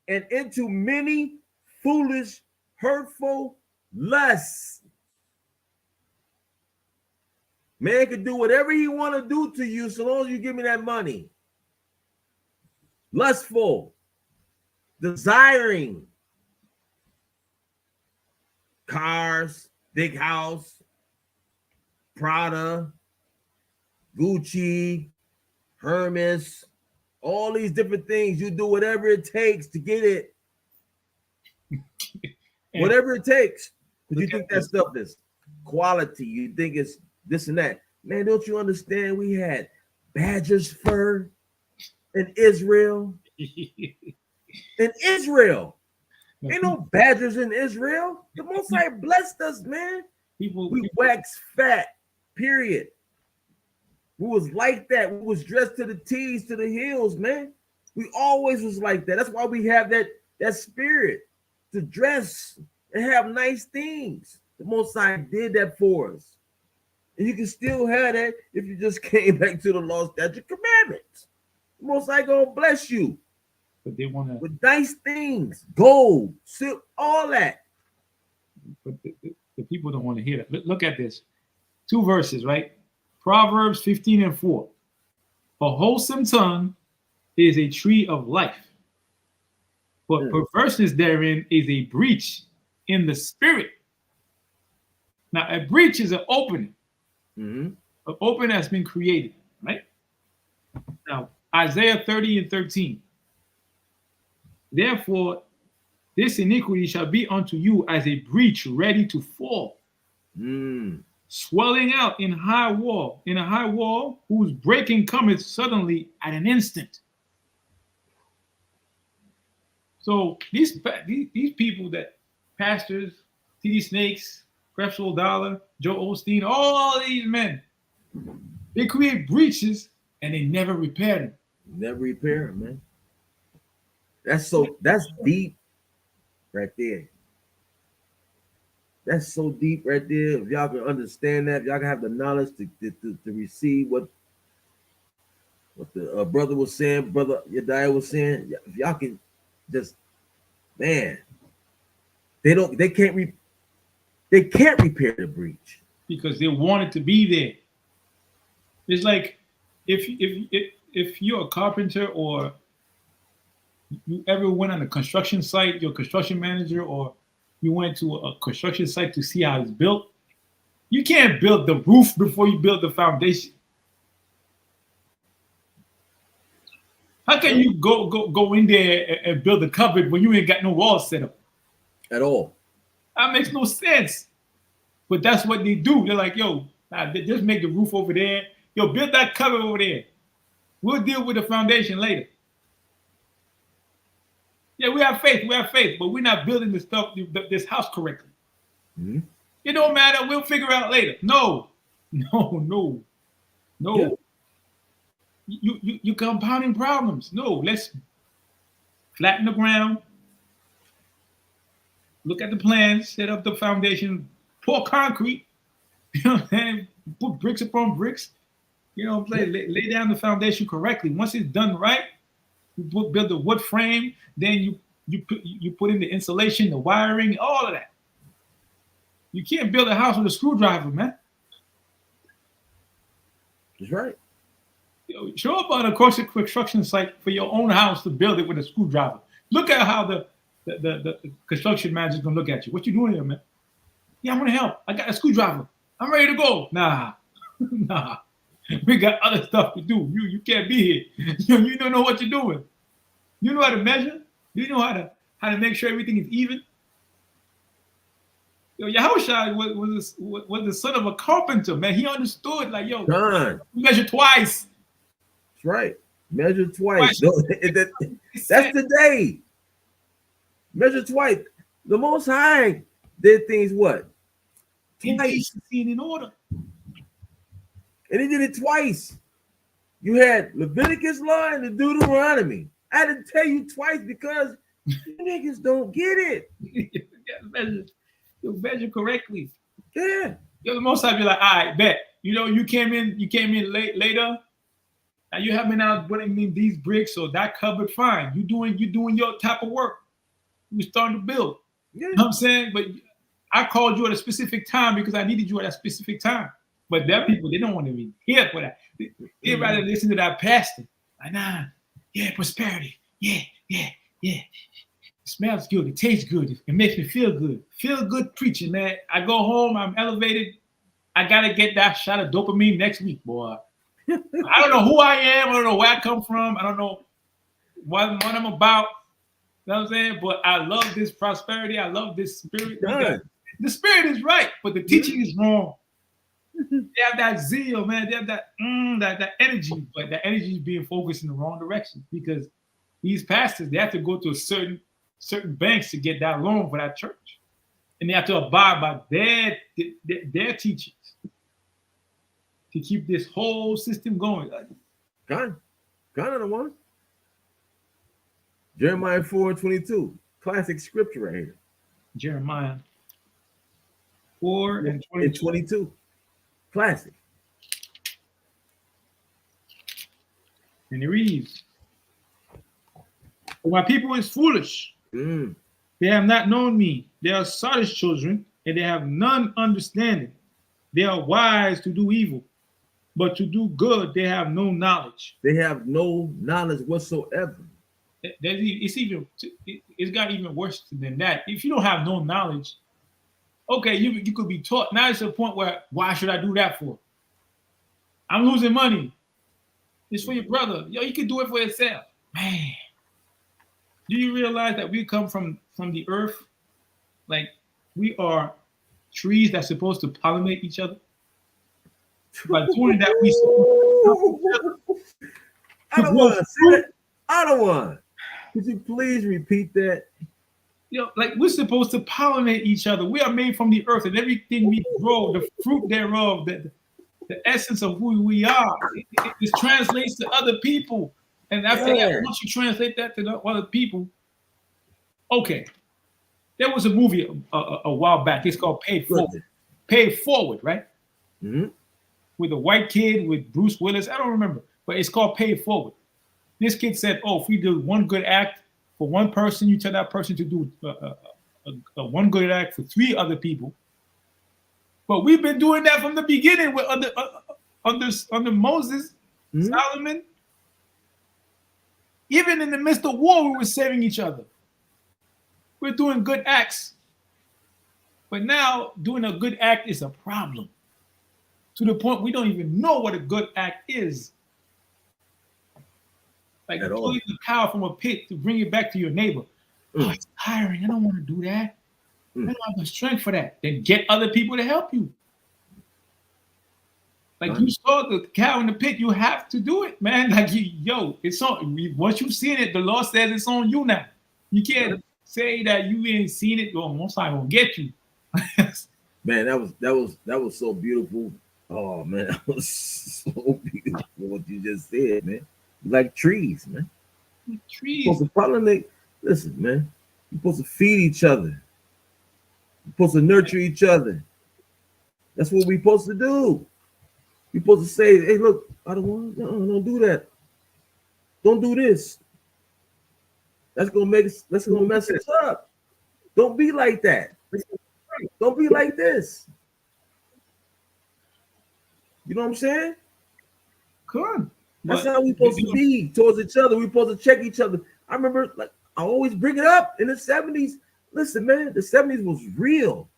[SPEAKER 1] and into many foolish, hurtful lusts. Man can do whatever he want to do to you so long as you give me that money. Lustful, desiring cars, big house, Prada, Gucci, Hermes, all these different things. You do whatever it takes to get it. Whatever it takes. Because you think that stuff is quality. You think it's this and that. Man, don't you understand? We had badger's fur in Israel. In Israel. Ain't no badgers in Israel. The Most High blessed us, man. We wax fat, period. We was like that. We was dressed to the T's, to the heels, man. We always was like that. That's why we have that spirit to dress and have nice things. The Most High did that for us. And you can still have that if you just came back to the law, statute, commandments. The Most High gonna bless you.
[SPEAKER 2] But they want to
[SPEAKER 1] with nice things, gold, silk, all that.
[SPEAKER 2] But the people don't want to hear that. Look at this. 2 verses, right? Proverbs 15:4. A wholesome tongue is a tree of life, but perverseness therein is a breach in the spirit. Now, a breach is an opening. An opening has been created, right? Now, Isaiah 30:13. Therefore, this iniquity shall be unto you as a breach ready to fall, swelling out in a high wall, whose breaking cometh suddenly at an instant. So these people, that pastors, T.D. Snakes, Creflo Dollar, Joe Osteen, all these men, they create breaches and they never repair them.
[SPEAKER 1] Never repair them, man. That's deep right there. That's so deep right there. If y'all can understand that, if y'all can have the knowledge to receive what the brother was saying, brother Yediah was saying, if y'all can just, man, they can't repair the breach
[SPEAKER 2] because they want it to be there. It's like if you're a carpenter or you ever went on a construction site, you're a construction manager, or you went to a construction site to see how it's built, you can't build the roof before you build the foundation. How can you go in there and build a cupboard when you ain't got no walls set up?
[SPEAKER 1] At all.
[SPEAKER 2] That makes no sense. But that's what they do. They're like, yo, just make the roof over there. Yo, build that cupboard over there. We'll deal with the foundation later. Yeah, we have faith, but we're not building this house correctly. It don't matter, we'll figure out later. No, No.
[SPEAKER 1] Yeah.
[SPEAKER 2] You're compounding problems. No, let's flatten the ground, look at the plans, set up the foundation, pour concrete, you know what I'm saying? Put bricks upon bricks, you know, lay down the foundation correctly. Once it's done right, you build the wood frame, then you put in the insulation, the wiring, all of that. You can't build a house with a screwdriver, man.
[SPEAKER 1] That's right.
[SPEAKER 2] Show up on a construction site for your own house to build it with a screwdriver. Look at how the construction manager's gonna look at you. What you doing here, man? Yeah, I'm gonna help. I got a screwdriver. I'm ready to go. Nah. Nah. We got other stuff to do. You can't be here. You don't know what you're doing. You know how to measure? You know how to make sure everything is even? Yahushua was the son of a carpenter, man. He understood, like, yo,
[SPEAKER 1] Done.
[SPEAKER 2] measure twice.
[SPEAKER 1] That's right. Measure twice. That's the day. Measure twice. The Most High did things what? Twice.
[SPEAKER 2] In order.
[SPEAKER 1] And he did it twice. You had Leviticus law and the Deuteronomy. I had to tell you twice because you niggas don't get it.
[SPEAKER 2] You measure correctly.
[SPEAKER 1] Yeah.
[SPEAKER 2] The Most High be like, all right, bet. You know, you came in later. Now you have been out putting in these bricks or that cupboard, fine. You doing your type of work. You starting to build.
[SPEAKER 1] Yeah.
[SPEAKER 2] You know what I'm saying? But I called you at a specific time because I needed you at a specific time. But there are people, they don't want to be here for that. They'd rather listen to that pastor. Like, nah, yeah, prosperity. Yeah. It smells good. It tastes good. It makes me feel good. Feel good preaching, man. I go home, I'm elevated. I got to get that shot of dopamine next week, boy. I don't know who I am. I don't know where I come from. I don't know what I'm about. You know what I'm saying? But I love this prosperity. I love this spirit. The spirit is right, but the teaching is wrong. They have that zeal, man. They have that energy, but that energy is being focused in the wrong direction because these pastors, they have to go to a certain banks to get that loan for that church, and they have to abide by their teachings to keep this whole system going.
[SPEAKER 1] Gone on the one. Jeremiah 4:22, classic scripture right here.
[SPEAKER 2] Jeremiah 4 and 22.
[SPEAKER 1] Classic.
[SPEAKER 2] And it reads, "For my people is foolish. They have not known me. They are sottish children, and they have none understanding. They are wise to do evil, but to do good they have no knowledge."
[SPEAKER 1] They have no knowledge whatsoever.
[SPEAKER 2] It's got even worse than that. If you don't have no knowledge, okay, you could be taught. Now it's to the point where, why should I do that for? I'm losing money. It's for your brother. Yo, you can do it for yourself. Man, do you realize that we come from the earth? Like, we are trees that's supposed to pollinate each other. By doing that, we
[SPEAKER 1] I don't want to say that. I don't want. Could you please repeat that?
[SPEAKER 2] You know, like, we're supposed to pollinate each other. We are made from the earth, and everything we grow, the fruit thereof, the essence of who we are, it translates to other people. And after that, once you translate that to other people, okay. There was a movie a while back. It's called Pay Forward. Pay Forward, right?
[SPEAKER 1] Mm-hmm.
[SPEAKER 2] With a white kid with Bruce Willis. I don't remember, but it's called Pay Forward. This kid said, "Oh, if we do one good act for one person, you tell that person to do a one good act for 3 other people." But we've been doing that from the beginning with under Moses, Solomon. Even in the midst of war, we were saving each other. We're doing good acts. But now doing a good act is a problem. To the point we don't even know what a good act is. Like pulling the cow from a pit to bring it back to your neighbor. Oh, it's tiring. I don't want to do that. I don't have the strength for that. Then get other people to help you. Like, you saw the cow in the pit, you have to do it, man. Like, it's on. Once you've seen it, the law says it's on you now. You can't say that you ain't seen it. Well, most I won't get you.
[SPEAKER 1] Man, that was so beautiful. Oh man, that was so beautiful what you just said, man. Like trees, man. You're supposed
[SPEAKER 2] Trees.
[SPEAKER 1] to pollinate. Listen, man. You're supposed to feed each other. You're supposed to nurture each other. That's what we're supposed to do. You're supposed to say, hey, look, I don't want no, don't do that. Don't do this. That's gonna make us that's gonna mess us up. Don't be like that. Don't be like this. You know what I'm saying?
[SPEAKER 2] Good.
[SPEAKER 1] That's
[SPEAKER 2] But
[SPEAKER 1] how we supposed to be towards each other. We supposed to check each other. I remember, like, I always bring it up in the 70s. Listen, man, the 70s was real.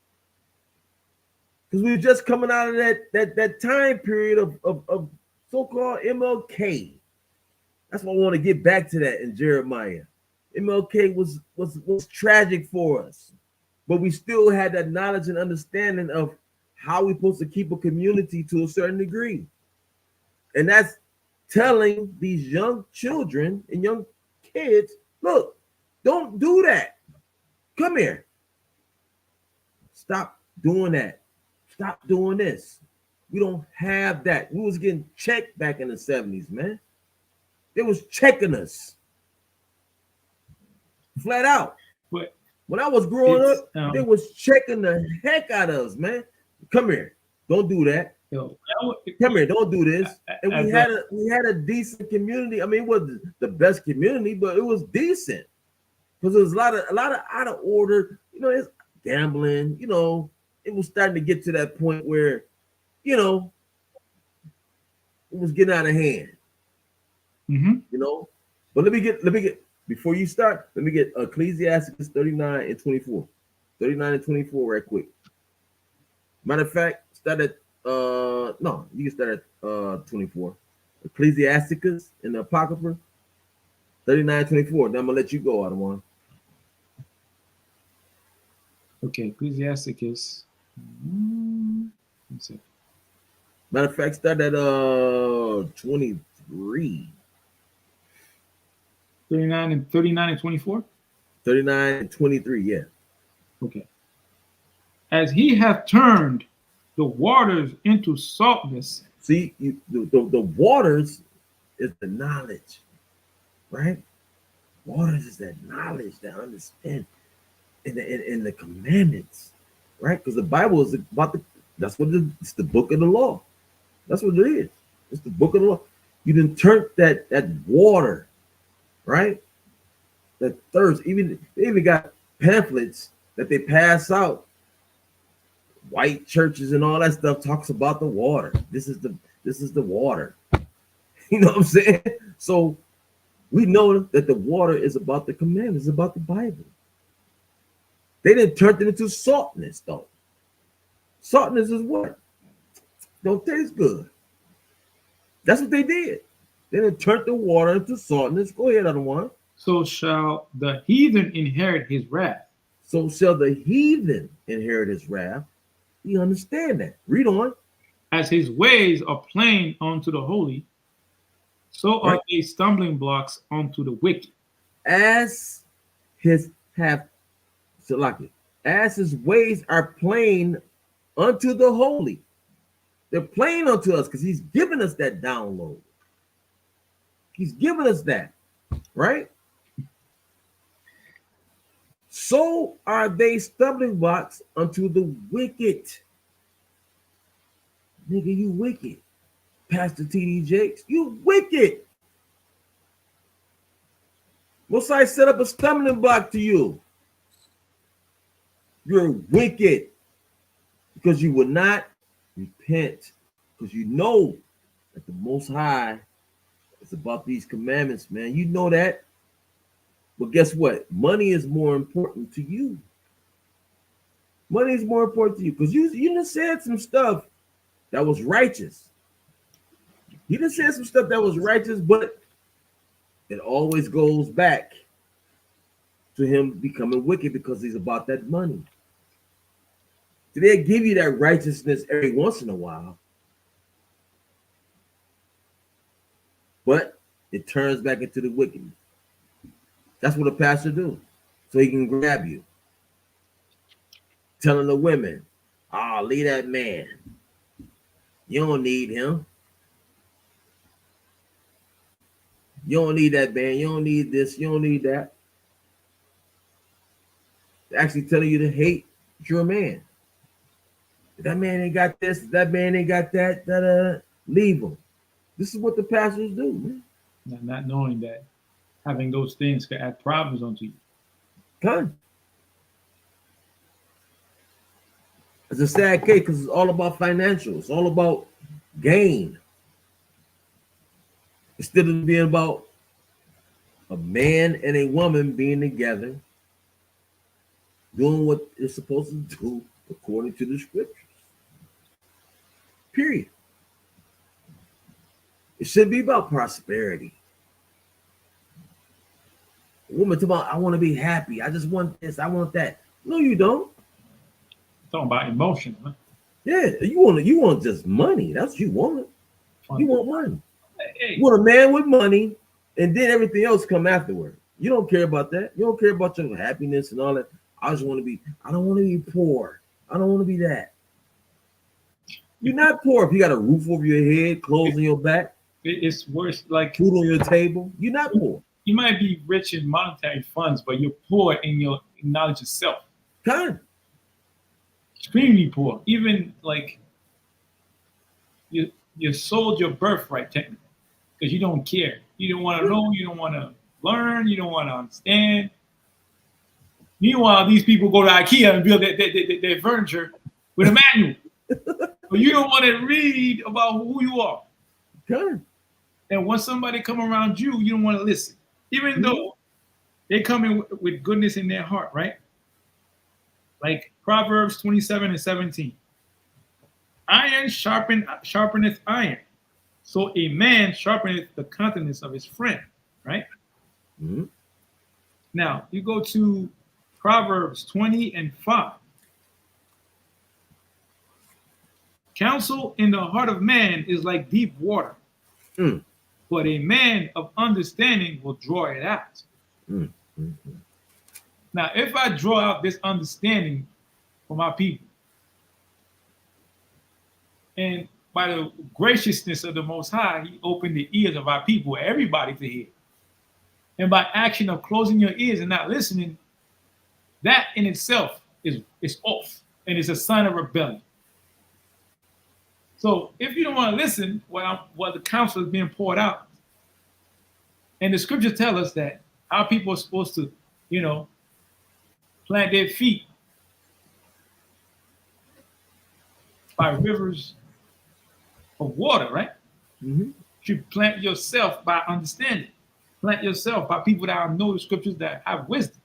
[SPEAKER 1] Because we were just coming out of that time period of so-called MLK. That's why I want to get back to that in Jeremiah. MLK was tragic for us, but we still had that knowledge and understanding of how we're supposed to keep a community to a certain degree. And that's telling these young children and young kids, look, don't do that. Come here. Stop doing that. Stop doing this. We don't have that. We was getting checked back in the 70s, man. They was checking us flat out.
[SPEAKER 2] but
[SPEAKER 1] When I was growing
[SPEAKER 2] it's
[SPEAKER 1] up, they was checking the heck out of us, man. Come here. Don't do that.
[SPEAKER 2] yo,
[SPEAKER 1] Come here, don't do this. And
[SPEAKER 2] as
[SPEAKER 1] we had a decent community. I mean, it wasn't the best community, but it was decent. Because there was a lot of out of order, it's gambling, it was starting to get to that point where, it was getting out of hand. But let me get before you start, let me get Ecclesiastes 39 and 24. 39 and 24 right quick. Matter of fact, start at no, you can start at 24. Ecclesiasticus in the Apocrypha, 39 24. Then I'm gonna let you go, Adawan.
[SPEAKER 2] Okay, Ecclesiasticus.
[SPEAKER 1] Matter of fact, start at 23.
[SPEAKER 2] 39 and 24.
[SPEAKER 1] 39 and 23, yeah.
[SPEAKER 2] Okay. As he hath turned the waters into saltness.
[SPEAKER 1] See, the waters is the knowledge, right? Waters is that knowledge, that understand in the commandments, right? Because the Bible is about it's the book of the law. That's what it is. It's the book of the law. You didn't turn that water, right? That thirst. They even got pamphlets that they pass out. White churches and all that stuff talks about the water. This is the water. You know what I'm saying? So we know that the water is about the commandments, about the Bible. They didn't turn it into saltness, though. Saltness is what? Don't taste good. That's what they did. They didn't turn the water into saltness. Go ahead, other one.
[SPEAKER 2] So shall the heathen inherit his wrath.
[SPEAKER 1] So shall the heathen inherit his wrath. You understand that. Read on.
[SPEAKER 2] As his ways are plain unto the holy, so are they stumbling blocks unto the wicked.
[SPEAKER 1] As his ways are plain unto the holy. They're plain unto us because he's given us that download. He's given us that, right? So are they stumbling blocks unto the wicked. Nigga, you wicked. Pastor TD Jakes, you wicked. Mosai set up a stumbling block to you. You're wicked because you will not repent, because you know that the Most High is about these commandments, man. You know that. But guess what? Money is more important to you. Money is more important to you because you done said some stuff that was righteous. You done said some stuff that was righteous, but it always goes back to him becoming wicked because he's about that money. So they give you that righteousness every once in a while, but it turns back into the wickedness. That's what a pastor do, so he can grab you. Telling the women, leave that man. You don't need him. You don't need that man. You don't need this. You don't need that. They're actually telling you to hate your man. That man ain't got this. That man ain't got that. Leave him. This is what the pastors do, man.
[SPEAKER 2] Not knowing that having those things can add problems onto you.
[SPEAKER 1] Come. It's a sad case because it's all about financial. It's all about gain. Instead of being about a man and a woman being together, doing what they're supposed to do according to the scriptures. Period. It should be about prosperity. A woman talking about, I want to be happy. I just want this. I want that. No, you don't.
[SPEAKER 2] Talking about emotion, huh?
[SPEAKER 1] Yeah, you want just money. That's what you want. You want money.
[SPEAKER 2] Hey,
[SPEAKER 1] You want a man with money, and then everything else come afterward. You don't care about that. You don't care about your happiness and all that. I don't want to be poor. I don't want to be that. You're not poor if you got a roof over your head, clothes on your back,
[SPEAKER 2] it's worse. Like
[SPEAKER 1] food on your table. You're not poor.
[SPEAKER 2] you might be rich in monetary funds, but you're poor in your knowledge of self.
[SPEAKER 1] Kind.
[SPEAKER 2] Extremely poor. Even like you sold your birthright technically because you don't care. You don't want to know. You don't want to learn. You don't want to understand. Meanwhile, these people go to IKEA and build their furniture with a manual. But you don't want to read about who you are.
[SPEAKER 1] Kind.
[SPEAKER 2] And when somebody come around you, you don't want to listen. Even though they come in with goodness in their heart, right? Like Proverbs 27:17. Iron sharpeneth iron. So a man sharpeneth the countenance of his friend, right?
[SPEAKER 1] Mm-hmm.
[SPEAKER 2] Now, you go to Proverbs 20:5. Counsel in the heart of man is like deep water, but a man of understanding will draw it out. Now, if I draw out this understanding for my people, and by the graciousness of the Most High, He opened the ears of our people, everybody to hear. And by action of closing your ears and not listening, that in itself is off, and it's a sign of rebellion. So if you don't want to listen while the counsel is being poured out, and the scriptures tell us that our people are supposed to, plant their feet by rivers of water, right?
[SPEAKER 1] Mm-hmm.
[SPEAKER 2] You should plant yourself by understanding. Plant yourself by people that know the scriptures that have wisdom.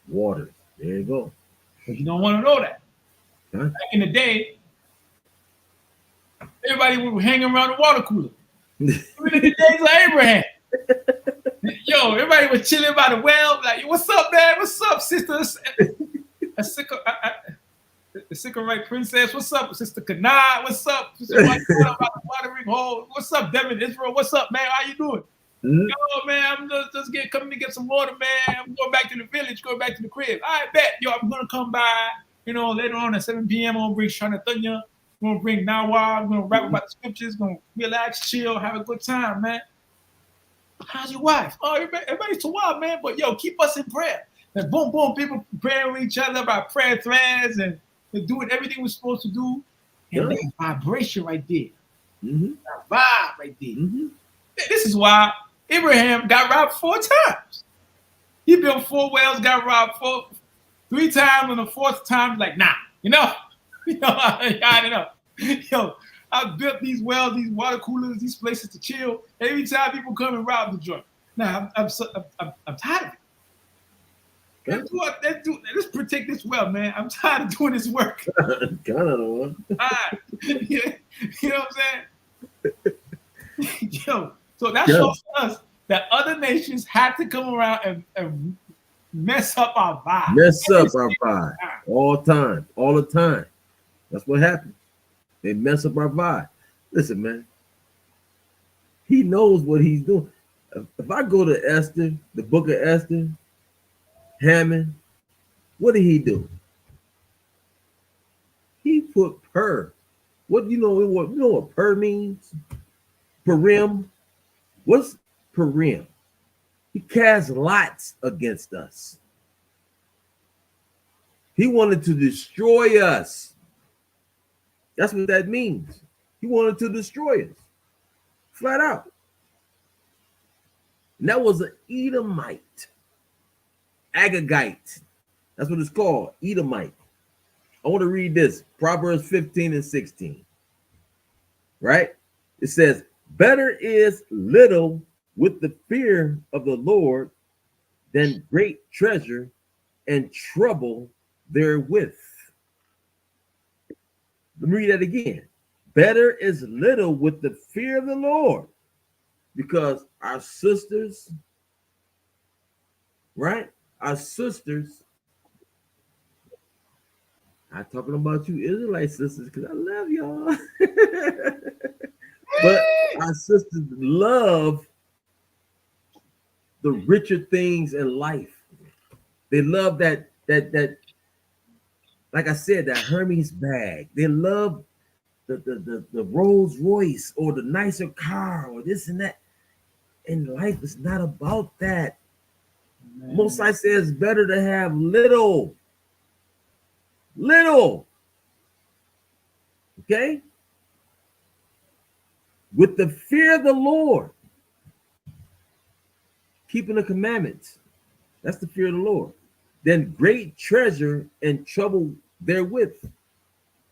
[SPEAKER 1] Water. There you go.
[SPEAKER 2] But you don't want to know that.
[SPEAKER 1] Huh?
[SPEAKER 2] Back in the day, everybody would hang around the water cooler. Even in the days of Abraham. Yo, everybody was chilling by the well. Like, what's up, man? What's up, sister? The Sycarite princess. What's up, Sister Kanai? What's up? Sister about the watering hole. What's up, Devin Israel? What's up, man? How you doing?
[SPEAKER 1] Mm-hmm.
[SPEAKER 2] Yo, man, I'm just coming to get some water, man. I'm going back to the village, going back to the crib. I bet, yo, I'm gonna come by, later on at 7 p.m. I'm gonna bring Shanatanya. I'm gonna bring Nawa. I'm gonna rap about the scriptures, gonna relax, chill, have a good time, man. How's your wife? Oh, everybody's too wild, man. But yo, keep us in prayer. And boom, boom, people praying with each other about prayer threads and doing everything we're supposed to do. And that vibration right there.
[SPEAKER 1] Mm-hmm.
[SPEAKER 2] That vibe right there.
[SPEAKER 1] Mm-hmm.
[SPEAKER 2] This is why Abraham got robbed 4 times. He built 4 wells, got robbed 3 times, and the 4th time, like, nah, I got it up. Yo, I built these wells, these water coolers, these places to chill. Every time people come and rob the joint. Now, I'm tired of it. Let's protect this well, man. I'm tired of doing this work.
[SPEAKER 1] Kind of the one.
[SPEAKER 2] You know what I'm saying? Yo, so that shows us that other nations had to come around and mess up our vibe.
[SPEAKER 1] Mess up our vibe all the time. That's what happened. They mess up our vibe. Listen, man. He knows what he's doing. If I go to Esther, the book of Esther, Hammond, what did he do? He put her What you know what per means? Perim. What's perim? He cast lots against us. He wanted to destroy us. That's what that means. He wanted to destroy us. Flat out. And that was an Edomite. Agagite. That's what it's called. Edomite. I want to read this. Proverbs 15 and 16. Right? It says, better is little with the fear of the Lord than great treasure and trouble therewith. Let me read that again. Better is little with the fear of the Lord, because our sisters, right? Our sisters, I'm talking about you Israelite sisters because I love y'all. But our sisters love the richer things in life. They love that like I said, that Hermes bag. They love the Rolls Royce or the nicer car or this and that. And life is not about that.
[SPEAKER 2] Man.
[SPEAKER 1] Most I say it's better to have little. Okay? With the fear of the Lord, keeping the commandments. That's the fear of the Lord. Then great treasure and trouble therewith.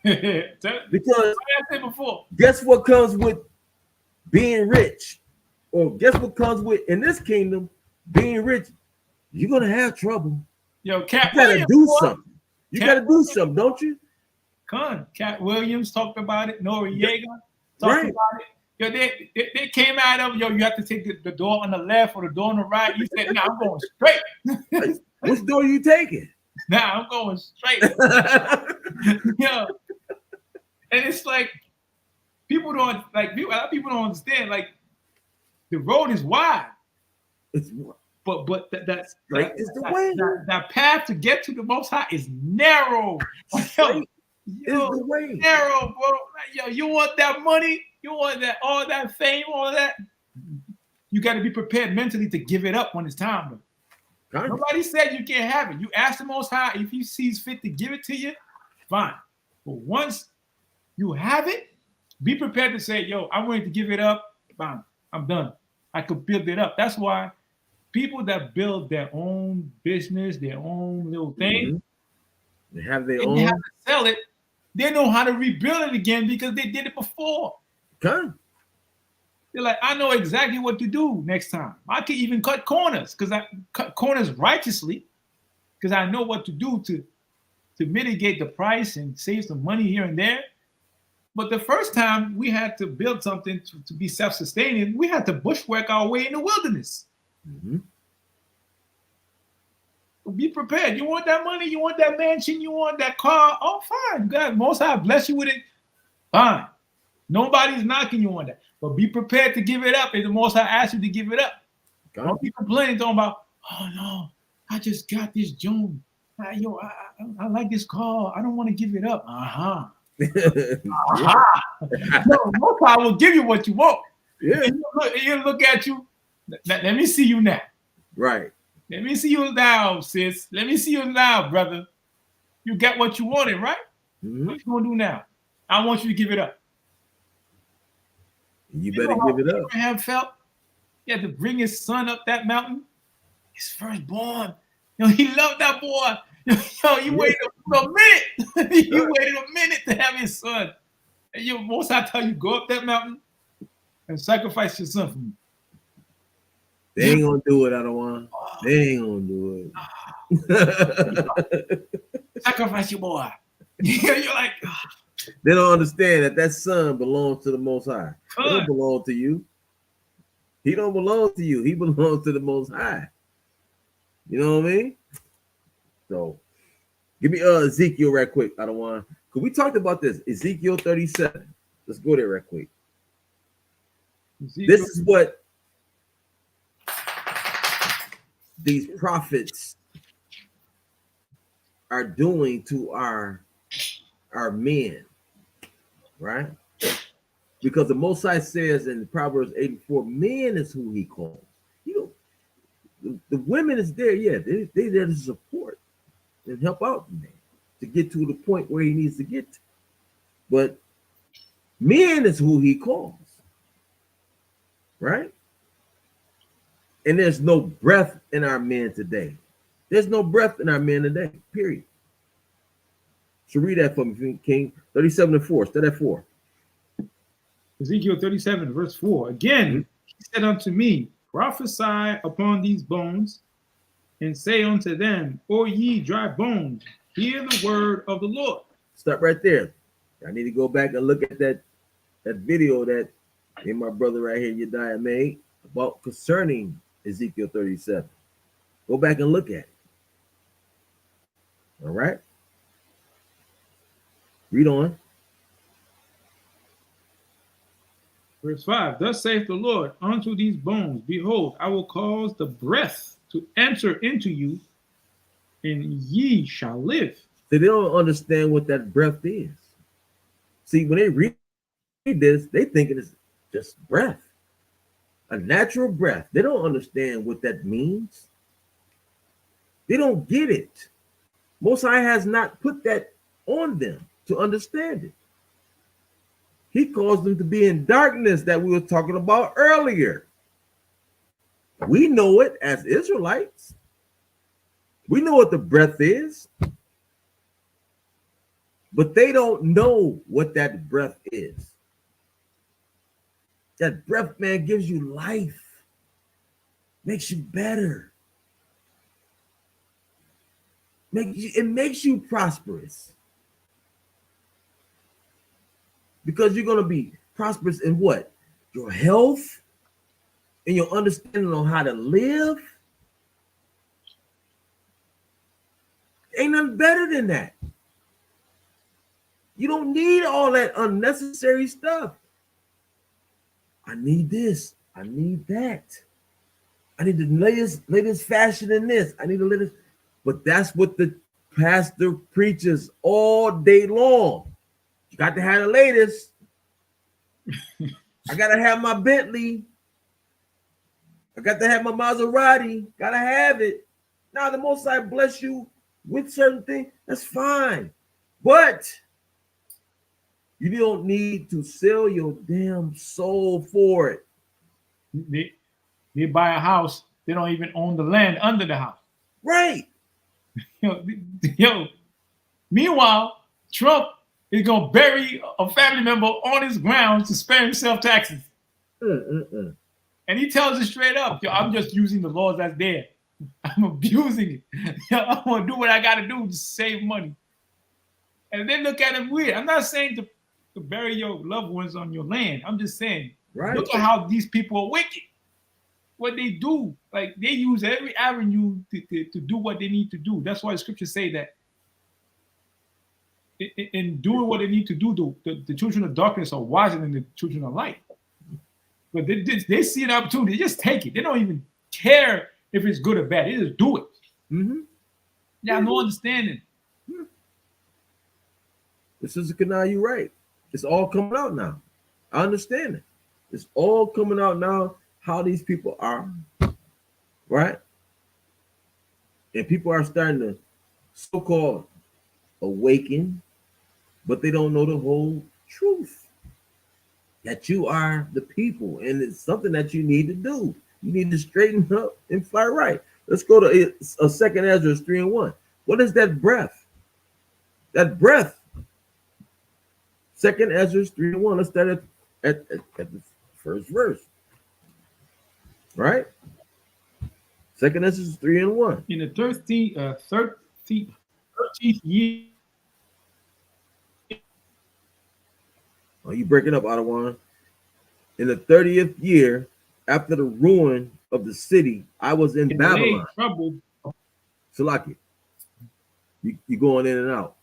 [SPEAKER 1] Because
[SPEAKER 2] I said before.
[SPEAKER 1] guess what comes with being rich? Or guess what comes with, in this kingdom, being rich? You're going to have trouble.
[SPEAKER 2] Yo, Cat
[SPEAKER 1] You got to
[SPEAKER 2] Williams,
[SPEAKER 1] do
[SPEAKER 2] boy.
[SPEAKER 1] something. You got to do something, don't you?
[SPEAKER 2] Cat Williams talked about it. Noriega talked
[SPEAKER 1] Right.
[SPEAKER 2] about it. Yo, they came out of, yo, you have to take the door on the left or the door on the right. You said, nah, I'm going straight.
[SPEAKER 1] Which door are you taking?
[SPEAKER 2] Nah, I'm going straight. Yo. And it's like, a lot of people don't understand, like, the road is wide.
[SPEAKER 1] It's
[SPEAKER 2] But that's
[SPEAKER 1] straight is the way.
[SPEAKER 2] That path to get to the Most High is narrow.
[SPEAKER 1] Straight is the way.
[SPEAKER 2] Narrow, bro. Yo, you want that money? You want that all that fame, all that? You got to be prepared mentally to give it up when it's time. Bro. Nobody said you can't have it. You ask the Most High if He sees fit to give it to you, fine. But once you have it, be prepared to say, "Yo, I'm willing to give it up. Fine, I'm done. I could build it up." That's why people that build their own business, their own little thing,
[SPEAKER 1] they have their
[SPEAKER 2] and
[SPEAKER 1] own.
[SPEAKER 2] they have to sell it. They know how to rebuild it again because they did it before.
[SPEAKER 1] Okay.
[SPEAKER 2] They're like, I know exactly what to do next time. I can even cut corners because I cut corners righteously because I know what to do to mitigate the price and save some money here and there. But the first time we had to build something to be self-sustaining, we had to bushwhack our way in the wilderness.
[SPEAKER 1] Mm-hmm.
[SPEAKER 2] Be prepared. You want that money? You want that mansion? You want that car? Oh, fine. God, Most High bless you with it. Fine. Nobody's knocking you on that. But be prepared to give it up if the Most High asks you to give it up.
[SPEAKER 1] Okay.
[SPEAKER 2] Don't be complaining, talking about, oh, no, I just got this June. I like this car. I don't want to give it up. Uh-huh. No, Most High will give you what you want.
[SPEAKER 1] Yeah.
[SPEAKER 2] He'll look at you. Let me see you now.
[SPEAKER 1] Right.
[SPEAKER 2] Let me see you now, sis. Let me see you now, brother. You got what you wanted, right?
[SPEAKER 1] Mm-hmm.
[SPEAKER 2] What you gonna do now? I want you to give it up.
[SPEAKER 1] You better give it up.
[SPEAKER 2] Abraham felt he had to bring his son up that mountain. His firstborn. He loved that boy. He waited a minute. He waited a minute to have his son. And Most I tell you, go up that mountain and sacrifice your son for me.
[SPEAKER 1] They ain't gonna do it, I don't want. They ain't gonna do it.
[SPEAKER 2] Sacrifice your boy. You're like,
[SPEAKER 1] they don't understand that son belongs to the Most High. He don't belong to you. He don't belong to you. He belongs to the Most High. You know what I mean? So, give me Ezekiel right quick. I don't want. Cause we talked about this. Ezekiel 37. Let's go there right quick. This is what these prophets are doing to our men. right? Because the Most High says in Proverbs 84, man is who he calls. You know, the women is there, yeah, they there to support and help out the man to get to the point where he needs to get to. But men is who he calls, right? And there's no breath in our men today. There's no breath in our men today, period. So read that for me, King. 37:4. Start at 4.
[SPEAKER 2] Ezekiel 37, verse 4. Again, he said unto me, prophesy upon these bones, and say unto them, O ye dry bones, hear the word of the Lord.
[SPEAKER 1] Stop right there. I need to go back and look at that video that me and my brother right here, Yediah, made about concerning Ezekiel 37. Go back and look at it. All right? Read on.
[SPEAKER 2] Verse 5, thus saith the Lord unto these bones, behold, I will cause the breath to enter into you, and ye shall live.
[SPEAKER 1] So they don't understand what that breath is. See, when they read this, they think it is just breath, a natural breath. They don't understand what that means. They don't get it. Most High has not put that on them to understand it. He caused them to be in darkness that we were talking about earlier. We know it as Israelites. We know what the breath is. But they don't know what that breath is. That breath, man, gives you life, makes you better. It makes you prosperous. Because you're going to be prosperous in what? Your health, and your understanding on how to live. Ain't nothing better than that. You don't need all that unnecessary stuff. I need this. I need that. I need the latest fashion in this. I need the latest. But that's what the pastor preaches all day long. You got to have the latest. I got to have my Bentley. I got to have my Maserati. Got to have it. Now, the Most High bless you with certain things. That's fine. But you don't need to sell your damn soul for it.
[SPEAKER 2] They buy a house. They don't even own the land under the house.
[SPEAKER 1] Right.
[SPEAKER 2] Meanwhile, Trump is going to bury a family member on his grounds to spare himself taxes. And he tells it straight up, I'm just using the laws that's there. I'm abusing it. I'm going to do what I got to do to save money. And they look at him weird. I'm not saying to bury your loved ones on your land. I'm just saying, look at how these people are wicked. What they do, like they use every avenue to do what they need to do. That's why the scriptures say that in doing what they need to do, the children of darkness are wiser than the children of light. But they see an opportunity, they just take it. They don't even care if it's good or bad. They just do it. They have no understanding.
[SPEAKER 1] This is Kanai, you're right. It's all coming out now. I understand it. It's all coming out now how these people are, right? And people are starting to so-called awaken, but they don't know the whole truth. That you are the people, and it's something that you need to do. You need to straighten up and fly right. Let's go to a second Ezra 3:1. What is that breath? That breath. Second Ezra 3:1. Let's start at the first verse. Right? Second Ezra 3:1.
[SPEAKER 2] In the 13th year.
[SPEAKER 1] Oh, you breaking up, Ottawa. In the 30th year after the ruin of the city, I was in Babylon.
[SPEAKER 2] Trouble.
[SPEAKER 1] Salaki. You going in and out.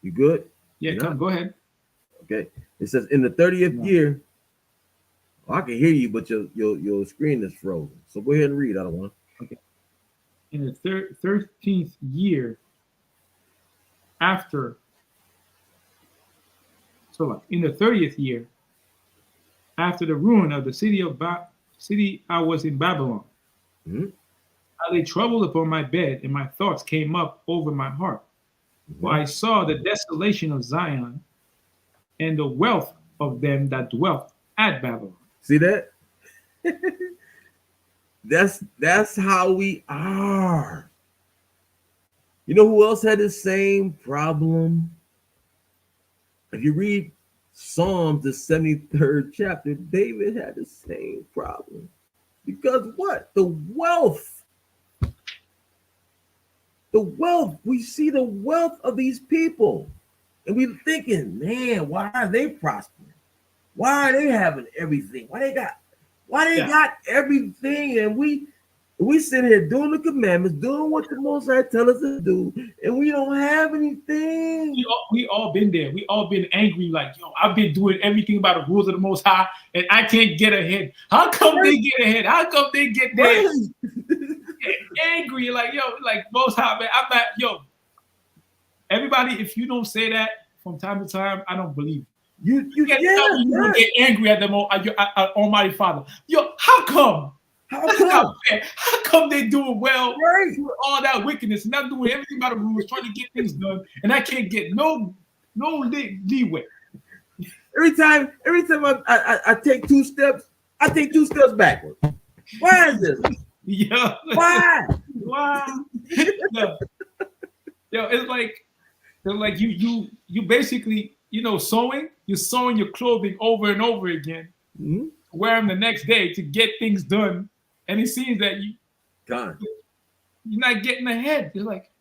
[SPEAKER 1] You good?
[SPEAKER 2] Yeah, go ahead.
[SPEAKER 1] Okay. It says in the 30th year. Oh, I can hear you, but your screen is frozen. So go ahead and read. I don't want.
[SPEAKER 2] Okay. In the 13th year after So like in the 30th year, after the ruin of the city I was in Babylon,
[SPEAKER 1] Mhm.
[SPEAKER 2] I lay troubled upon my bed, and my thoughts came up over my heart. For I saw the desolation of Zion and the wealth of them that dwelt at Babylon.
[SPEAKER 1] See that? That's how we are. You know who else had the same problem? If you read Psalms, the 73rd chapter, David had the same problem. Because what? The wealth. The wealth. We see the wealth of these people. And we're thinking, man, why are they prospering? Why are they having everything? Why they got everything? And we sit here doing the commandments, doing what the Most High tell us to do, and we don't have anything.
[SPEAKER 2] We all been there. We all been angry, like, yo, I've been doing everything by the rules of the Most High, and I can't get ahead. How come they get ahead? How come they get there? Get angry, like, yo, like Most High, man. I'm not, yo. Everybody, if you don't say that from time to time, I don't believe
[SPEAKER 1] You
[SPEAKER 2] get angry at the Almighty Father. Yo, how come? That's not fair. How come they doing well, doing all that wickedness, not doing everything by the rules, trying to get things done, and I can't get no leeway?
[SPEAKER 1] Every time I take 2 steps, I take 2 steps backward. Why is this?
[SPEAKER 2] Yeah.
[SPEAKER 1] Why?
[SPEAKER 2] Yeah. Yo, it's like you basically, sewing. You're sewing your clothing over and over again, wear them the next day to get things done, and it seems that you're not getting ahead. You're like,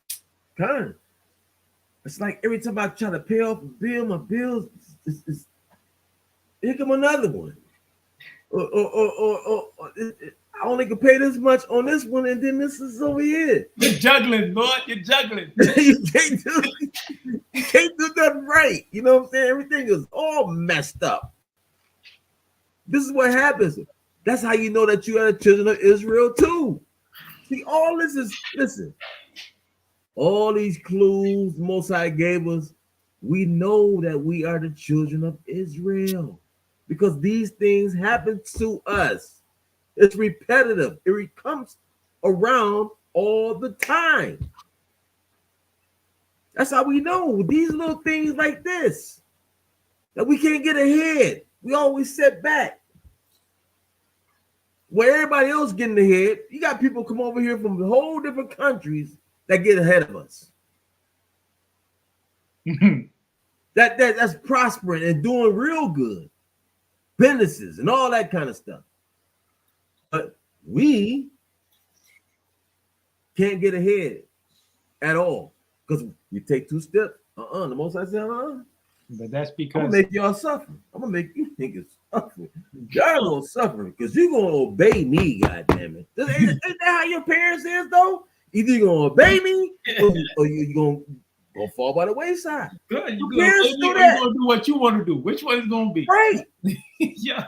[SPEAKER 1] it's like every time I try to pay off a bill, my bills, here come another one. Or I only can pay this much on this one, and then this is over here.
[SPEAKER 2] You're juggling, Lord. You're juggling.
[SPEAKER 1] you can't do nothing right. You know what I'm saying? Everything is all messed up. This is what happens. That's how you know that you are the children of Israel too. See, all this is, listen, all these clues Most High gave us, we know that we are the children of Israel because these things happen to us. It's repetitive. It comes around all the time. That's how we know these little things like this, that we can't get ahead. We always set back. Where everybody else getting ahead, you got people come over here from whole different countries that get ahead of us. That's prospering and doing real good. Businesses and all that kind of stuff. But we can't get ahead at all because we take 2 steps. The Most High said,
[SPEAKER 2] But that's
[SPEAKER 1] I'm
[SPEAKER 2] because
[SPEAKER 1] gonna make y'all suffer. I'm gonna make you niggas suffer. Y'all gonna suffer because you're gonna obey me, goddamn it. Ain't that how your parents is though? Either you're gonna obey me or you're gonna fall by the wayside.
[SPEAKER 2] Good. You're
[SPEAKER 1] gonna
[SPEAKER 2] do what you want to do. Which one is gonna be?
[SPEAKER 1] Right.
[SPEAKER 2] Yeah.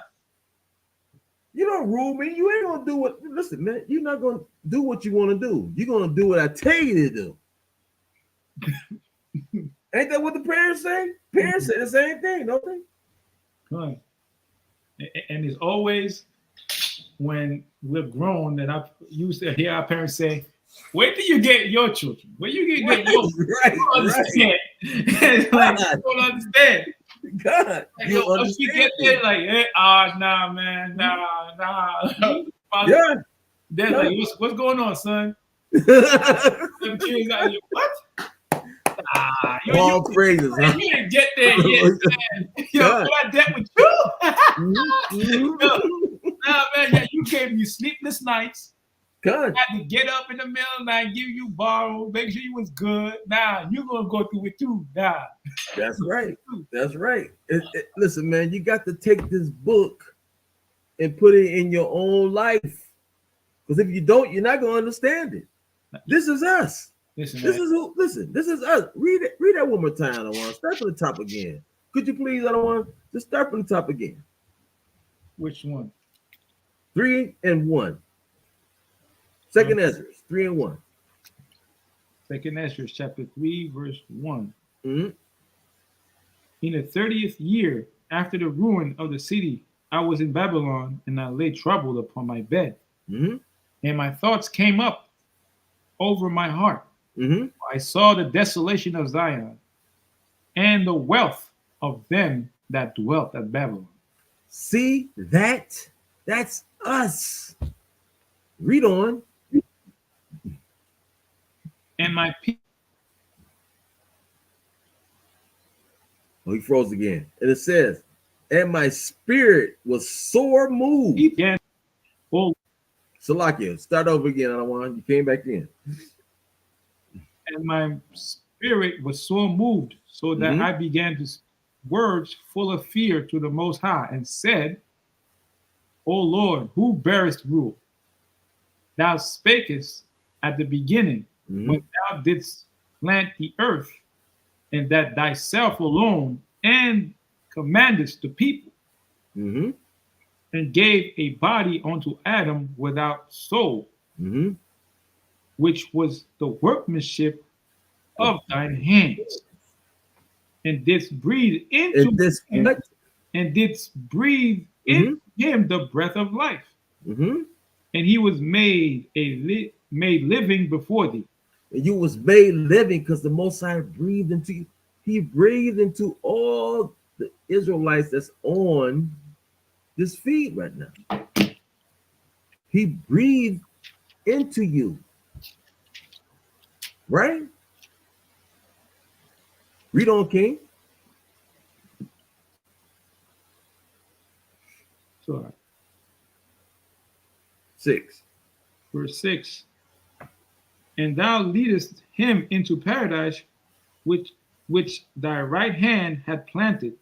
[SPEAKER 1] You don't rule me. You ain't gonna do what. Listen, man. You're not gonna do what you want to do. You're gonna do what I tell you to do. Ain't that what the parents say? Parents say the same thing, don't they?
[SPEAKER 2] Right. And it's always when we're grown that I used to hear our parents say, "Wait till you get your children. When you get your
[SPEAKER 1] right,
[SPEAKER 2] you understand." Right. Like, you don't understand.
[SPEAKER 1] God,
[SPEAKER 2] like, yo, once we get there, like, nah, man, nah.
[SPEAKER 1] Yeah.
[SPEAKER 2] They're like, what's going on, son? Them kids out here, what?
[SPEAKER 1] All praises, huh?
[SPEAKER 2] You didn't get there yet, man. Yo, what I dealt with you? Nah, man, yeah, you gave me sleepless nights.
[SPEAKER 1] God.
[SPEAKER 2] I had to get up in the middle of the night, give you borrow, make sure you was good. Nah, you're gonna go through it too. Nah.
[SPEAKER 1] That's right. That's right. Listen, man, you got to take this book and put it in your own life. Because if you don't, you're not gonna understand it. This is us. This is us. Read that one more time. I don't want to start from the top again. Could you please? I don't want to just start from the top again.
[SPEAKER 2] Which one?
[SPEAKER 1] 3 and 1. Second Ezra, 3 and 1.
[SPEAKER 2] Second Ezra, chapter 3, verse 1.
[SPEAKER 1] Mm-hmm.
[SPEAKER 2] In the 30th year after the ruin of the city, I was in Babylon, and I lay troubled upon my bed.
[SPEAKER 1] Mm-hmm.
[SPEAKER 2] And my thoughts came up over my heart.
[SPEAKER 1] Mm-hmm.
[SPEAKER 2] I saw the desolation of Zion and the wealth of them that dwelt at Babylon.
[SPEAKER 1] See that? That's us. Read on.
[SPEAKER 2] And my people.
[SPEAKER 1] Oh, he froze again. And it says, and my spirit was sore moved.
[SPEAKER 2] Again, oh,
[SPEAKER 1] Salakia, start over again. I don't want you came back in.
[SPEAKER 2] and my spirit was so moved, so that I began to speak words full of fear to the Most High, and said, O Lord, who bearest rule? Thou spakest at the beginning, when thou didst plant the earth, and that thyself alone, and commandest the people, and gave a body unto Adam without soul, which was the workmanship of thine hands, and didst breathe into him, and didst breathe in him the breath of life, and he was made made living before thee.
[SPEAKER 1] And you was made living because the Most High breathed into you. He breathed into all the Israelites that's on this feed right now. He breathed into you. Right? Read on, King.
[SPEAKER 2] So,
[SPEAKER 1] 6.
[SPEAKER 2] verse 6. And thou leadest him into paradise, which thy right hand had planted,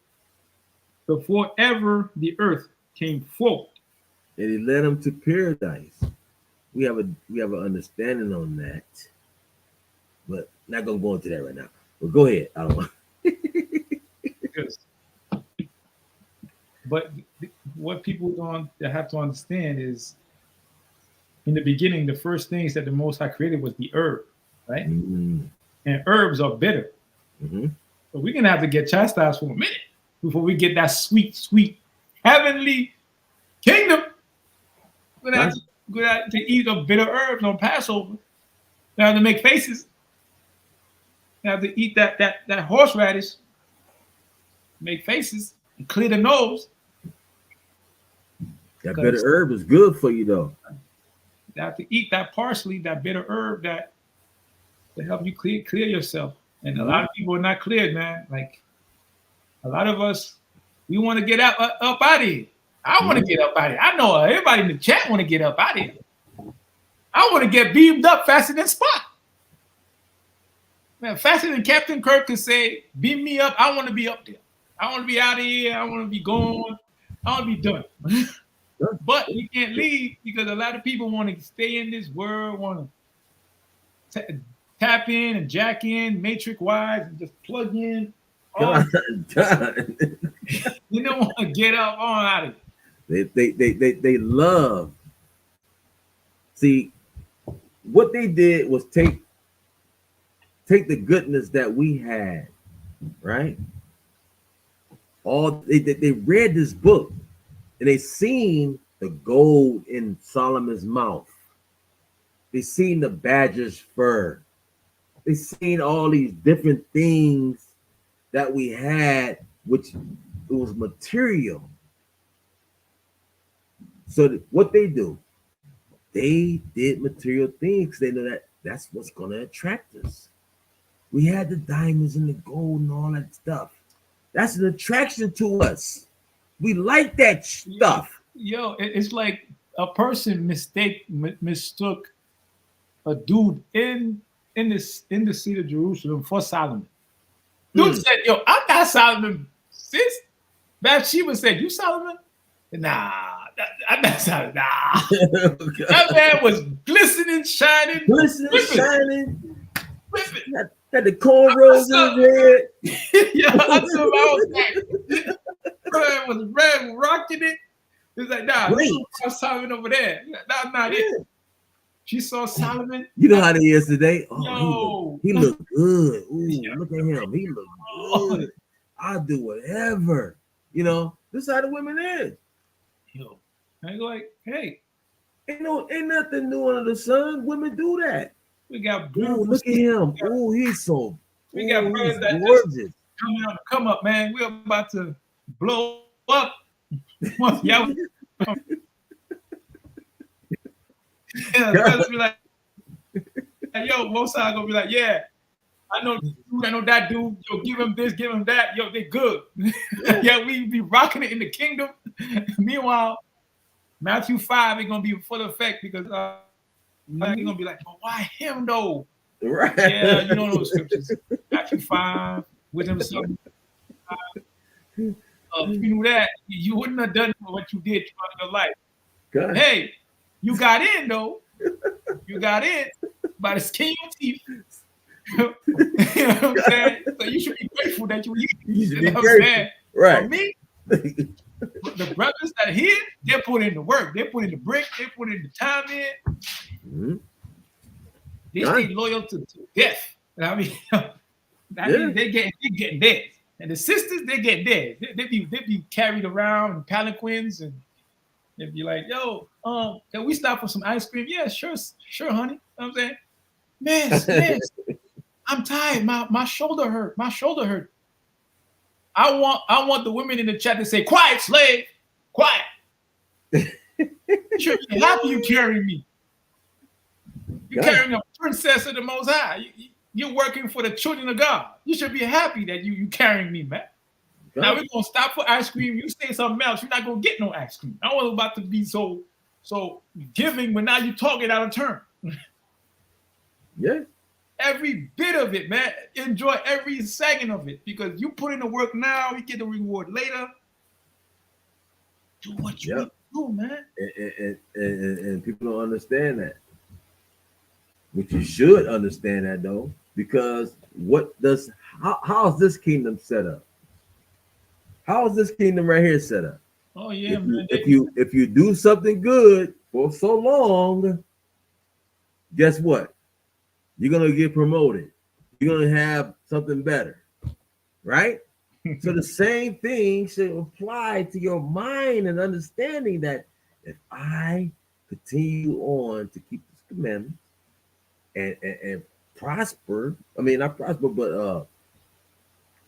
[SPEAKER 2] before ever the earth came forth.
[SPEAKER 1] And he led him to paradise. We have an understanding on that, but not gonna go into that right now. But go ahead. I don't want.
[SPEAKER 2] But what people don't have to understand is, in the beginning, the first things that the Most High created was the herb, right? And herbs are bitter. But we're gonna have to get chastised for a minute before we get that sweet, sweet, heavenly kingdom. We're gonna have to eat the bitter herbs on Passover. We have to make faces. We have to eat that horseradish, make faces, and clear the nose.
[SPEAKER 1] That bitter herb is good for you, though.
[SPEAKER 2] You have to eat that parsley, that bitter herb, that to help you clear yourself. And a lot of people are not cleared, man. Like a lot of us, we want to get up out of here. I want to get up out of here. I know everybody in the chat want to get up out of here. I want to get beamed up faster than Spot. Man, faster than Captain Kirk could say, beam me up. I want to be up there. I want to be out of here. I want to be gone. I want to be done. But we can't leave because a lot of people want to stay in this world, want to tap in and jack in, matrix wise, and just plug in.
[SPEAKER 1] God.
[SPEAKER 2] You don't want to get up on out of it.
[SPEAKER 1] They love. See, what they did was take the goodness that we had, right? They read this book and they seen the gold in Solomon's mouth. They seen the badger's fur. They seen all these different things that we had, which it was material. So what they do, they did material things. They know that that's what's going to attract us. We had the diamonds and the gold and all that stuff. That's an attraction to us. We like that stuff.
[SPEAKER 2] Yo, it's like a person mistook a dude in the city of Jerusalem for Solomon. Dude said, "Yo, I'm not Solomon." Sis, Bathsheba said, "You Solomon?" Nah, I'm not Solomon. Nah. That man was glistening, shining,
[SPEAKER 1] shining. Had the cornrows in his head.
[SPEAKER 2] Yeah, I saw my own thing. Man was red, rocking it. It's like, nah, you saw Solomon over there. That's not it. She saw Solomon.
[SPEAKER 1] You know how he is today?
[SPEAKER 2] Oh,
[SPEAKER 1] he looked good. Ooh, look at him. He looked good. I'll do whatever. You know, this is how the women is.
[SPEAKER 2] Yo, I go like, hey,
[SPEAKER 1] Ain't nothing new under the sun. Women do that.
[SPEAKER 2] we got
[SPEAKER 1] Ooh,
[SPEAKER 2] beautiful.
[SPEAKER 1] look at him. Ooh, he's so.
[SPEAKER 2] We got
[SPEAKER 1] Ooh,
[SPEAKER 2] brothers
[SPEAKER 1] he's
[SPEAKER 2] that just
[SPEAKER 1] gorgeous.
[SPEAKER 2] come up, man. We're about to blow up. Y'all, brothers be like, yo, most times gonna be like, yeah, I know this dude, I know that dude. Yo, give him this, give him that. Yo, they good. Yeah, we be rocking it in the kingdom. Meanwhile, Matthew 5 is gonna be full effect because you're gonna be like, but why him though?
[SPEAKER 1] Right.
[SPEAKER 2] Yeah, you know those scriptures. Matthew 5, wisdom of something. If you knew that, you wouldn't have done what you did throughout your life.
[SPEAKER 1] God.
[SPEAKER 2] Hey, you got in though. You got in by the skin of your teeth. You know what I'm saying? So you should be grateful that you
[SPEAKER 1] should be
[SPEAKER 2] you know what I'm
[SPEAKER 1] grateful.
[SPEAKER 2] saying?
[SPEAKER 1] Right.
[SPEAKER 2] For me, the brothers that are here, they put in the work, they put in the brick, they put in the time in.
[SPEAKER 1] Mhm.
[SPEAKER 2] They stay loyal to death. I mean, that means they getting theirs. And the sisters, they get theirs. They be carried around in palanquins and they'd be like, yo, can we stop for some ice cream? Yeah, sure, honey. You know what I'm saying? Man, I'm tired. My shoulder hurt. My shoulder hurt. I want the women in the chat to say, quiet, slave, quiet. You should be happy you carrying me. You're carrying a princess of the Most High. You're working for the children of God. You should be happy that you carrying me, man. God. Now we're gonna stop for ice cream. You say something else, you're not gonna get no ice cream. I wasn't about to be so giving, but now you're talking out of turn.
[SPEAKER 1] Yeah.
[SPEAKER 2] Every bit of it, man. Enjoy every second of it because you put in the work now, you get the reward later. Do what you do, man.
[SPEAKER 1] And people don't understand that. But you should understand that though, because how is this kingdom set up? How is this kingdom right here set up?
[SPEAKER 2] Oh yeah, man.
[SPEAKER 1] If you do something good for so long, guess what? You're gonna get promoted. You're gonna have something better, right? So the same thing should apply to your mind and understanding that if I continue on to keep this commandment and prosper, I mean not prosper, but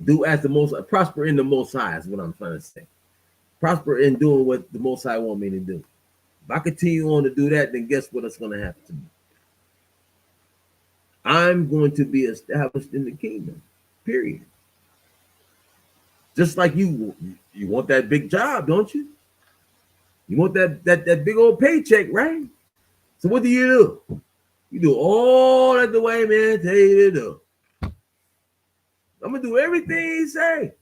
[SPEAKER 1] do as the most prosper in the Most High is what I'm trying to say. Prosper in doing what the Most High want me to do. If I continue on to do that, then guess what is going to happen to me? I'm going to be established in the kingdom. Period. Just like you want that big job, don't you? You want that big old paycheck, right? So what do? You do all that the way man tell you to do. I'm gonna do everything he say,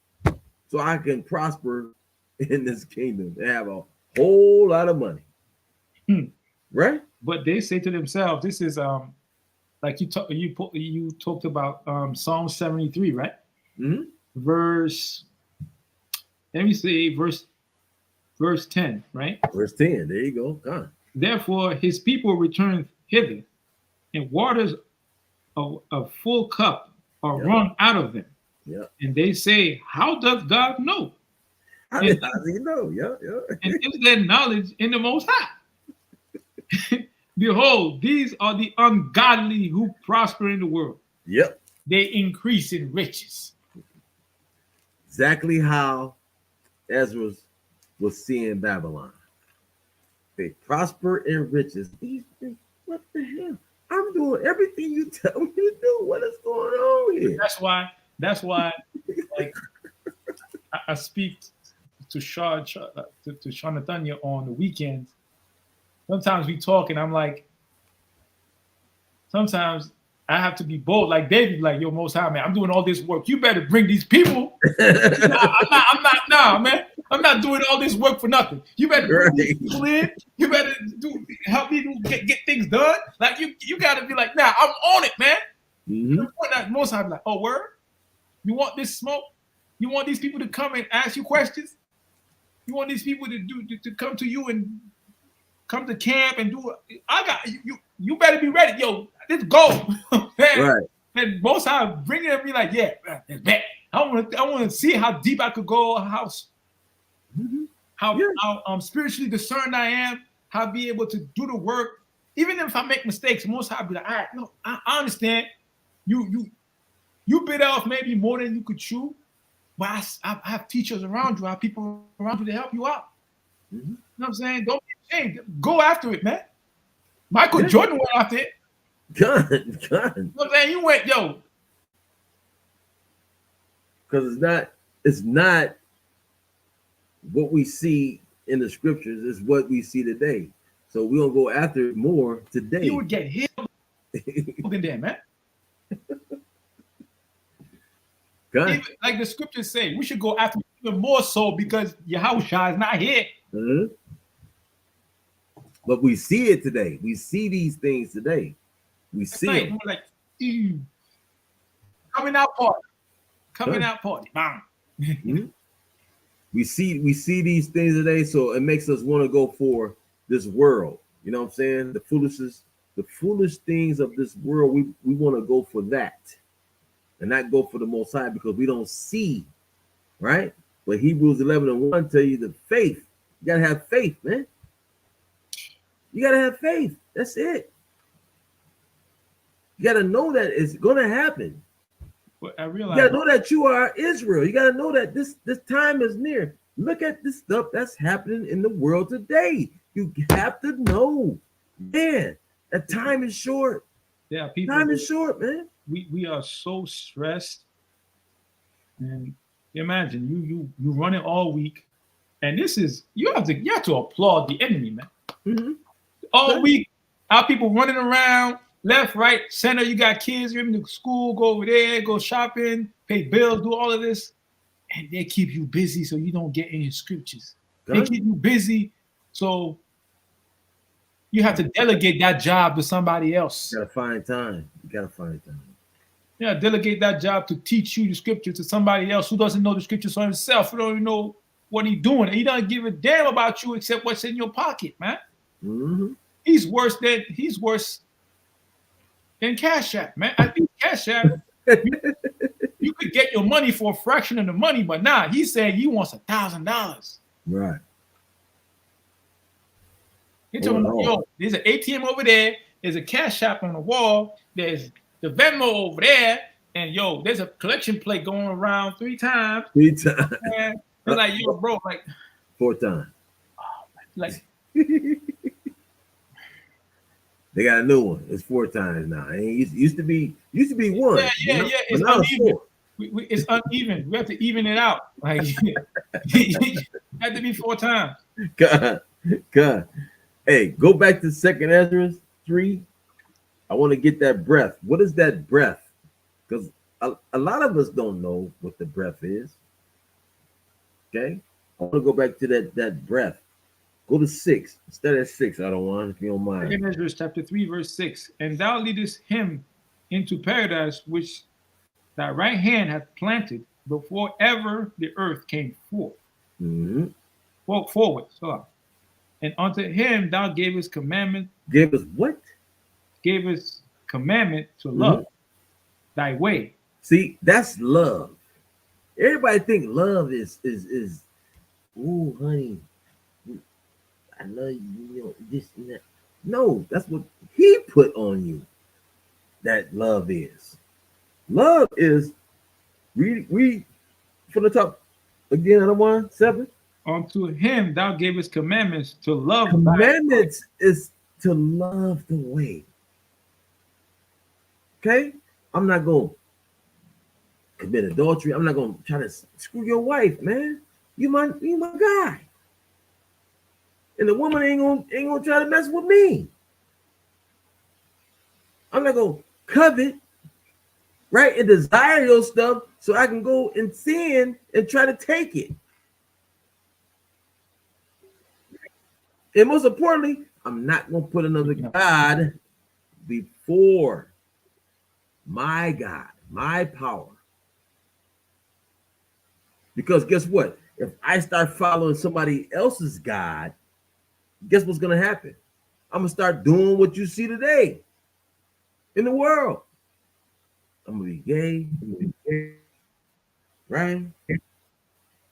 [SPEAKER 1] so I can prosper in this kingdom and have a whole lot of money, right?
[SPEAKER 2] But they say to themselves, "This is like you talked about Psalm 73, right?
[SPEAKER 1] Mm-hmm.
[SPEAKER 2] Verse 10, right?
[SPEAKER 1] Verse 10. There you go. God.
[SPEAKER 2] Therefore, his people return hither, and waters of a full cup are run out of them.
[SPEAKER 1] Yeah.
[SPEAKER 2] And they say, how does God know?
[SPEAKER 1] How does he know? Yeah.
[SPEAKER 2] And is there knowledge in the Most High? Behold, these are the ungodly who prosper in the world.
[SPEAKER 1] Yep.
[SPEAKER 2] They increase in riches.
[SPEAKER 1] Exactly how Ezra was seeing Babylon. They prosper in riches. What the hell? I'm doing everything you tell me to do. What is going on here?
[SPEAKER 2] That's why like I speak to Sean Nathaniel on the weekends. Sometimes we talk and I'm like, sometimes I have to be bold. Like David, like, yo, Most High, man, I'm doing all this work. You better bring these people. Man. I'm not doing all this work for nothing. You better bring these people in. You better help me get things done. Like you gotta be like, nah, I'm on it, man. Mm-hmm. Most High be like, oh, word? You want this smoke? You want these people to come and ask you questions? You want these people to come to you and come to camp and do it? I got you. You better be ready, yo. Let's go, man.
[SPEAKER 1] Right.
[SPEAKER 2] And most High bring it and be like, yeah, it's bad. I want to see how deep I could go, how
[SPEAKER 1] Mhm.
[SPEAKER 2] how
[SPEAKER 1] Yeah.
[SPEAKER 2] how spiritually discerned I am, how I be able to do the work. Even if I make mistakes, most I'll be like, all right, no, I understand. You bit off maybe more than you could chew, but I have teachers around you, I have people around you to help you out.
[SPEAKER 1] Mhm.
[SPEAKER 2] You know what I'm saying? Don't be ashamed. Go after it, man. Michael
[SPEAKER 1] Yeah.
[SPEAKER 2] Jordan went after it.
[SPEAKER 1] Gun,
[SPEAKER 2] You know what I'm saying? You went, yo,
[SPEAKER 1] because it's not what we see in the scriptures. It's what we see today. So we don't go after it more
[SPEAKER 2] you
[SPEAKER 1] today.
[SPEAKER 2] would get healed in there, man.
[SPEAKER 1] Gun.
[SPEAKER 2] Even like the scriptures say, we should go after it even more so because Yahushua is not here.
[SPEAKER 1] Mhm. But we see it today. We see these things today. We
[SPEAKER 2] It's
[SPEAKER 1] see
[SPEAKER 2] like,
[SPEAKER 1] them.
[SPEAKER 2] we're like, coming out party, coming
[SPEAKER 1] Gun.
[SPEAKER 2] out party, bang.
[SPEAKER 1] Mhm. We see these things today, so it makes us want to go for this world. You know what I'm saying? The foolish things of this world. We want to go for that, and not go for the Most High because we don't see, right? But Hebrews 11:1 tell you the faith. You gotta have faith, man. You gotta have faith. That's it. You gotta know that it's gonna happen.
[SPEAKER 2] But I
[SPEAKER 1] You
[SPEAKER 2] realize,
[SPEAKER 1] gotta know that you are Israel. You gotta know that this time is near. Look at this stuff that's happening in the world today. You have to know, man, that time is short.
[SPEAKER 2] there are people,
[SPEAKER 1] Time is short, man.
[SPEAKER 2] we are so stressed. And imagine you run it all week. And this is, you have to applaud the enemy, man.
[SPEAKER 1] Mhm.
[SPEAKER 2] All
[SPEAKER 1] Okay.
[SPEAKER 2] week, our people running around left, right, center. You got kids, you're in school, go over there, go shopping, pay bills, do all of this, and they keep you busy so you don't get any scriptures. They
[SPEAKER 1] Done.
[SPEAKER 2] keep you busy, so you have to delegate that job to somebody else.
[SPEAKER 1] You gotta find time. You gotta find time.
[SPEAKER 2] Yeah, delegate that job to teach you the scripture to somebody else who doesn't know the scriptures for himself, who don't even know what he's doing. And he doesn't give a damn about you except what's in your pocket, man.
[SPEAKER 1] Mhm.
[SPEAKER 2] He's worse than Cash App, man. I think Cash App, you, you could get your money for a fraction of the money, but nah, he said he wants $1,000.
[SPEAKER 1] Right.
[SPEAKER 2] He
[SPEAKER 1] Oh,
[SPEAKER 2] told me,
[SPEAKER 1] no.
[SPEAKER 2] yo, there's an ATM over there, there's a Cash App on the wall, there's the Venmo over there, and yo, there's a collection plate going around 3 times.
[SPEAKER 1] 3 times.
[SPEAKER 2] And it's like, yo, bro,
[SPEAKER 1] 4 times.
[SPEAKER 2] like
[SPEAKER 1] They got a new one. It's 4 times now. It used to be one.
[SPEAKER 2] yeah,
[SPEAKER 1] You know? But
[SPEAKER 2] it's
[SPEAKER 1] now it's
[SPEAKER 2] uneven.
[SPEAKER 1] 4.
[SPEAKER 2] It's uneven. We have to even it out. Like it had to be 4 times.
[SPEAKER 1] God, God. Hey, go back to 2nd Ezra 3. I want to get that breath. What is that breath? Because a lot of us don't know what the breath is. Okay, I want to go back to that breath. Go to 6 instead of 6. I don't want, if you don't mind.
[SPEAKER 2] 2 Ezra chapter 3, verse 6. And thou leadest him into paradise which thy right hand hath planted before ever the earth came forth.
[SPEAKER 1] Mm-hmm.
[SPEAKER 2] Forward. Sorry. And unto him thou gavest commandment,
[SPEAKER 1] Give us what?
[SPEAKER 2] gavest commandment to
[SPEAKER 1] Mm-hmm.
[SPEAKER 2] love thy way.
[SPEAKER 1] See, that's love. Everybody think love is ooh, honey, I love you, you know, this and that. No, that's what he put on you. That love is. Love is read from the top again. Other one 7.
[SPEAKER 2] Unto him thou gavest commandments to love thy
[SPEAKER 1] Commandments is to love the way. Okay, I'm not gonna commit adultery. I'm not gonna try to screw your wife, man. You my guy. And the woman ain't gonna try to mess with me. I'm not gonna covet, right, and desire your stuff so I can go and sin and try to take it. And most importantly, I'm not gonna put another God before my God, my power. Because guess what? If I start following somebody else's God, guess what's gonna happen? I'm gonna start doing what you see today in the world. I'm gonna be gay, right?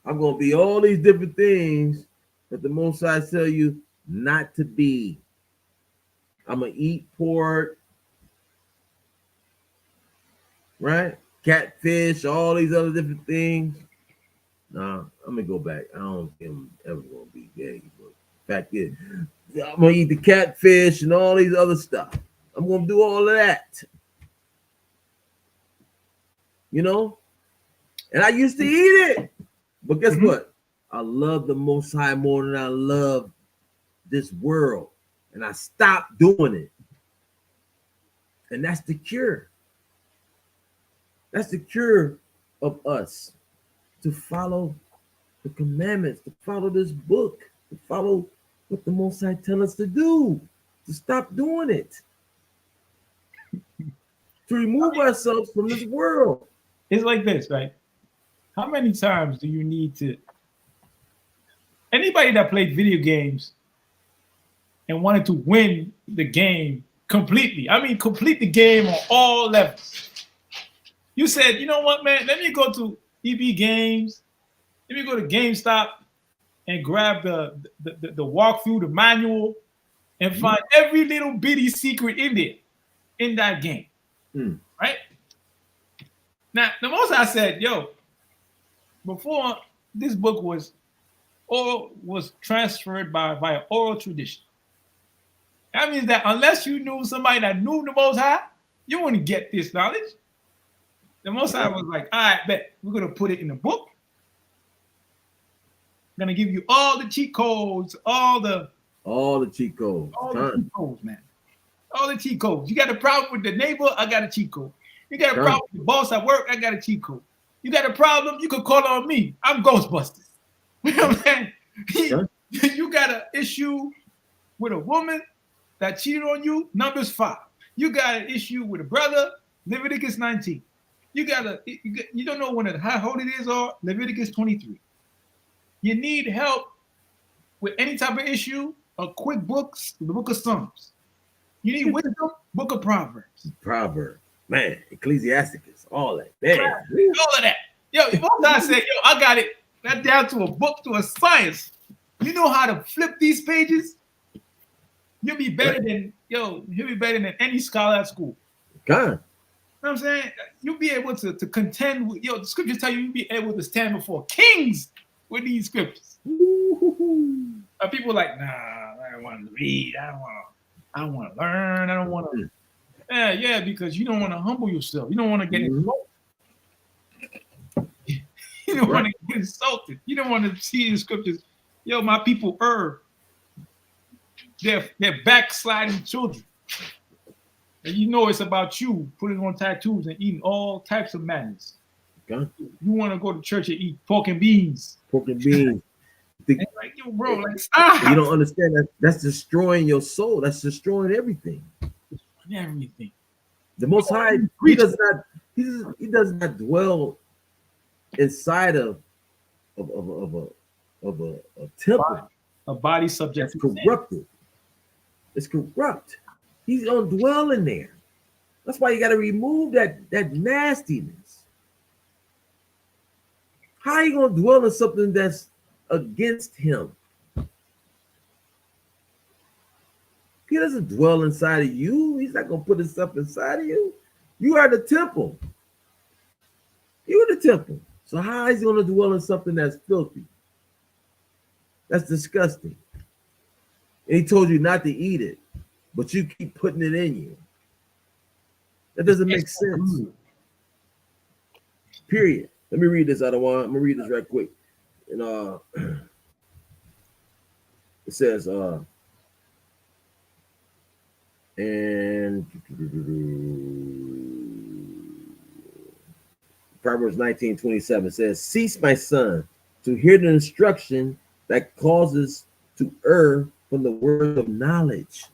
[SPEAKER 1] I'm gonna be all these different things that the Most High tell you not to be. I'm gonna eat pork, right? Catfish, all these other different things. Nah, I'm gonna go back. I don't think I'm ever gonna be gay. But fact is, I'm gonna eat the catfish and all these other stuff. I'm gonna do all of that. You know? And I used to eat it. But guess what? I love the Most High more than I love this world. And I stopped doing it. And that's the cure. That's the cure of us to follow the commandments, to follow this book, to follow what the Most High tell us to do, to stop doing it, to remove ourselves from this world.
[SPEAKER 2] It's like this, right? How many times do you need to? Anybody that played video games and wanted to win the game completely, I mean, complete the game on all levels. You said, you know what, man? Let me go to EB Games. Let me go to GameStop and grab the walkthrough, the manual, and find every little bitty secret in there, in that game. Right? Now, the most I said, yo, before this book was transferred by oral tradition. That means that unless you knew somebody that knew the Most High, you wouldn't get this knowledge. The Most High was like, all right, bet we're gonna put it in the book. I'm gonna give you all the cheat codes, all the
[SPEAKER 1] cheat codes.
[SPEAKER 2] All the cheat codes, man. All the cheat codes. You got a problem with the neighbor, I got a cheat code. You got a problem with the boss at work, I got a cheat code. You got a problem, you can call on me. I'm Ghostbusters. You know what I'm saying? You got an issue with a woman that cheated on you, Numbers 5. You got an issue with a brother, Leviticus 19. You don't know when how holy it is, or Leviticus 23. You need help with any type of issue, a quick book, the book of Psalms. You need wisdom, book of Proverbs.
[SPEAKER 1] Man, Ecclesiasticus, all that. Man.
[SPEAKER 2] All of that. Yo, I said, yo, I got it. That down to a book, to a science. You know how to flip these pages? You'll be better than any scholar at school.
[SPEAKER 1] God.
[SPEAKER 2] You know what I'm saying? You'll be able to contend with, the scriptures tell you you'll be able to stand before kings with these scriptures. People are like, nah, I don't want to read. I don't want to learn. I don't want to. Yeah, because you don't want to humble yourself. You don't want to get insulted. You don't want to get insulted. You don't want to see the scriptures. Yo, my people err. They're backsliding children. And you know it's about you putting on tattoos and eating all types of madness. Okay. You want to go to church and eat pork and beans.
[SPEAKER 1] Like,
[SPEAKER 2] yo, bro, like,
[SPEAKER 1] you don't understand that that's destroying your soul. That's destroying everything.
[SPEAKER 2] Everything.
[SPEAKER 1] The Most High, he does not dwell inside of a temple.
[SPEAKER 2] A body subject
[SPEAKER 1] to corrupted. It's corrupt. He's gonna dwell in there. That's why you got to remove that nastiness. How are you gonna dwell in something that's against him? He doesn't dwell inside of you. He's not gonna put his stuff inside of you. You are the temple. You're the temple. So how is he gonna dwell in something that's filthy? That's disgusting. And he told you not to eat it, but you keep putting it in you. That doesn't make sense. Period. Let me read this. I'm gonna read this right quick. And it says, and Proverbs 19:27 says, cease, my son, to hear the instruction that causes to err from the word of knowledge.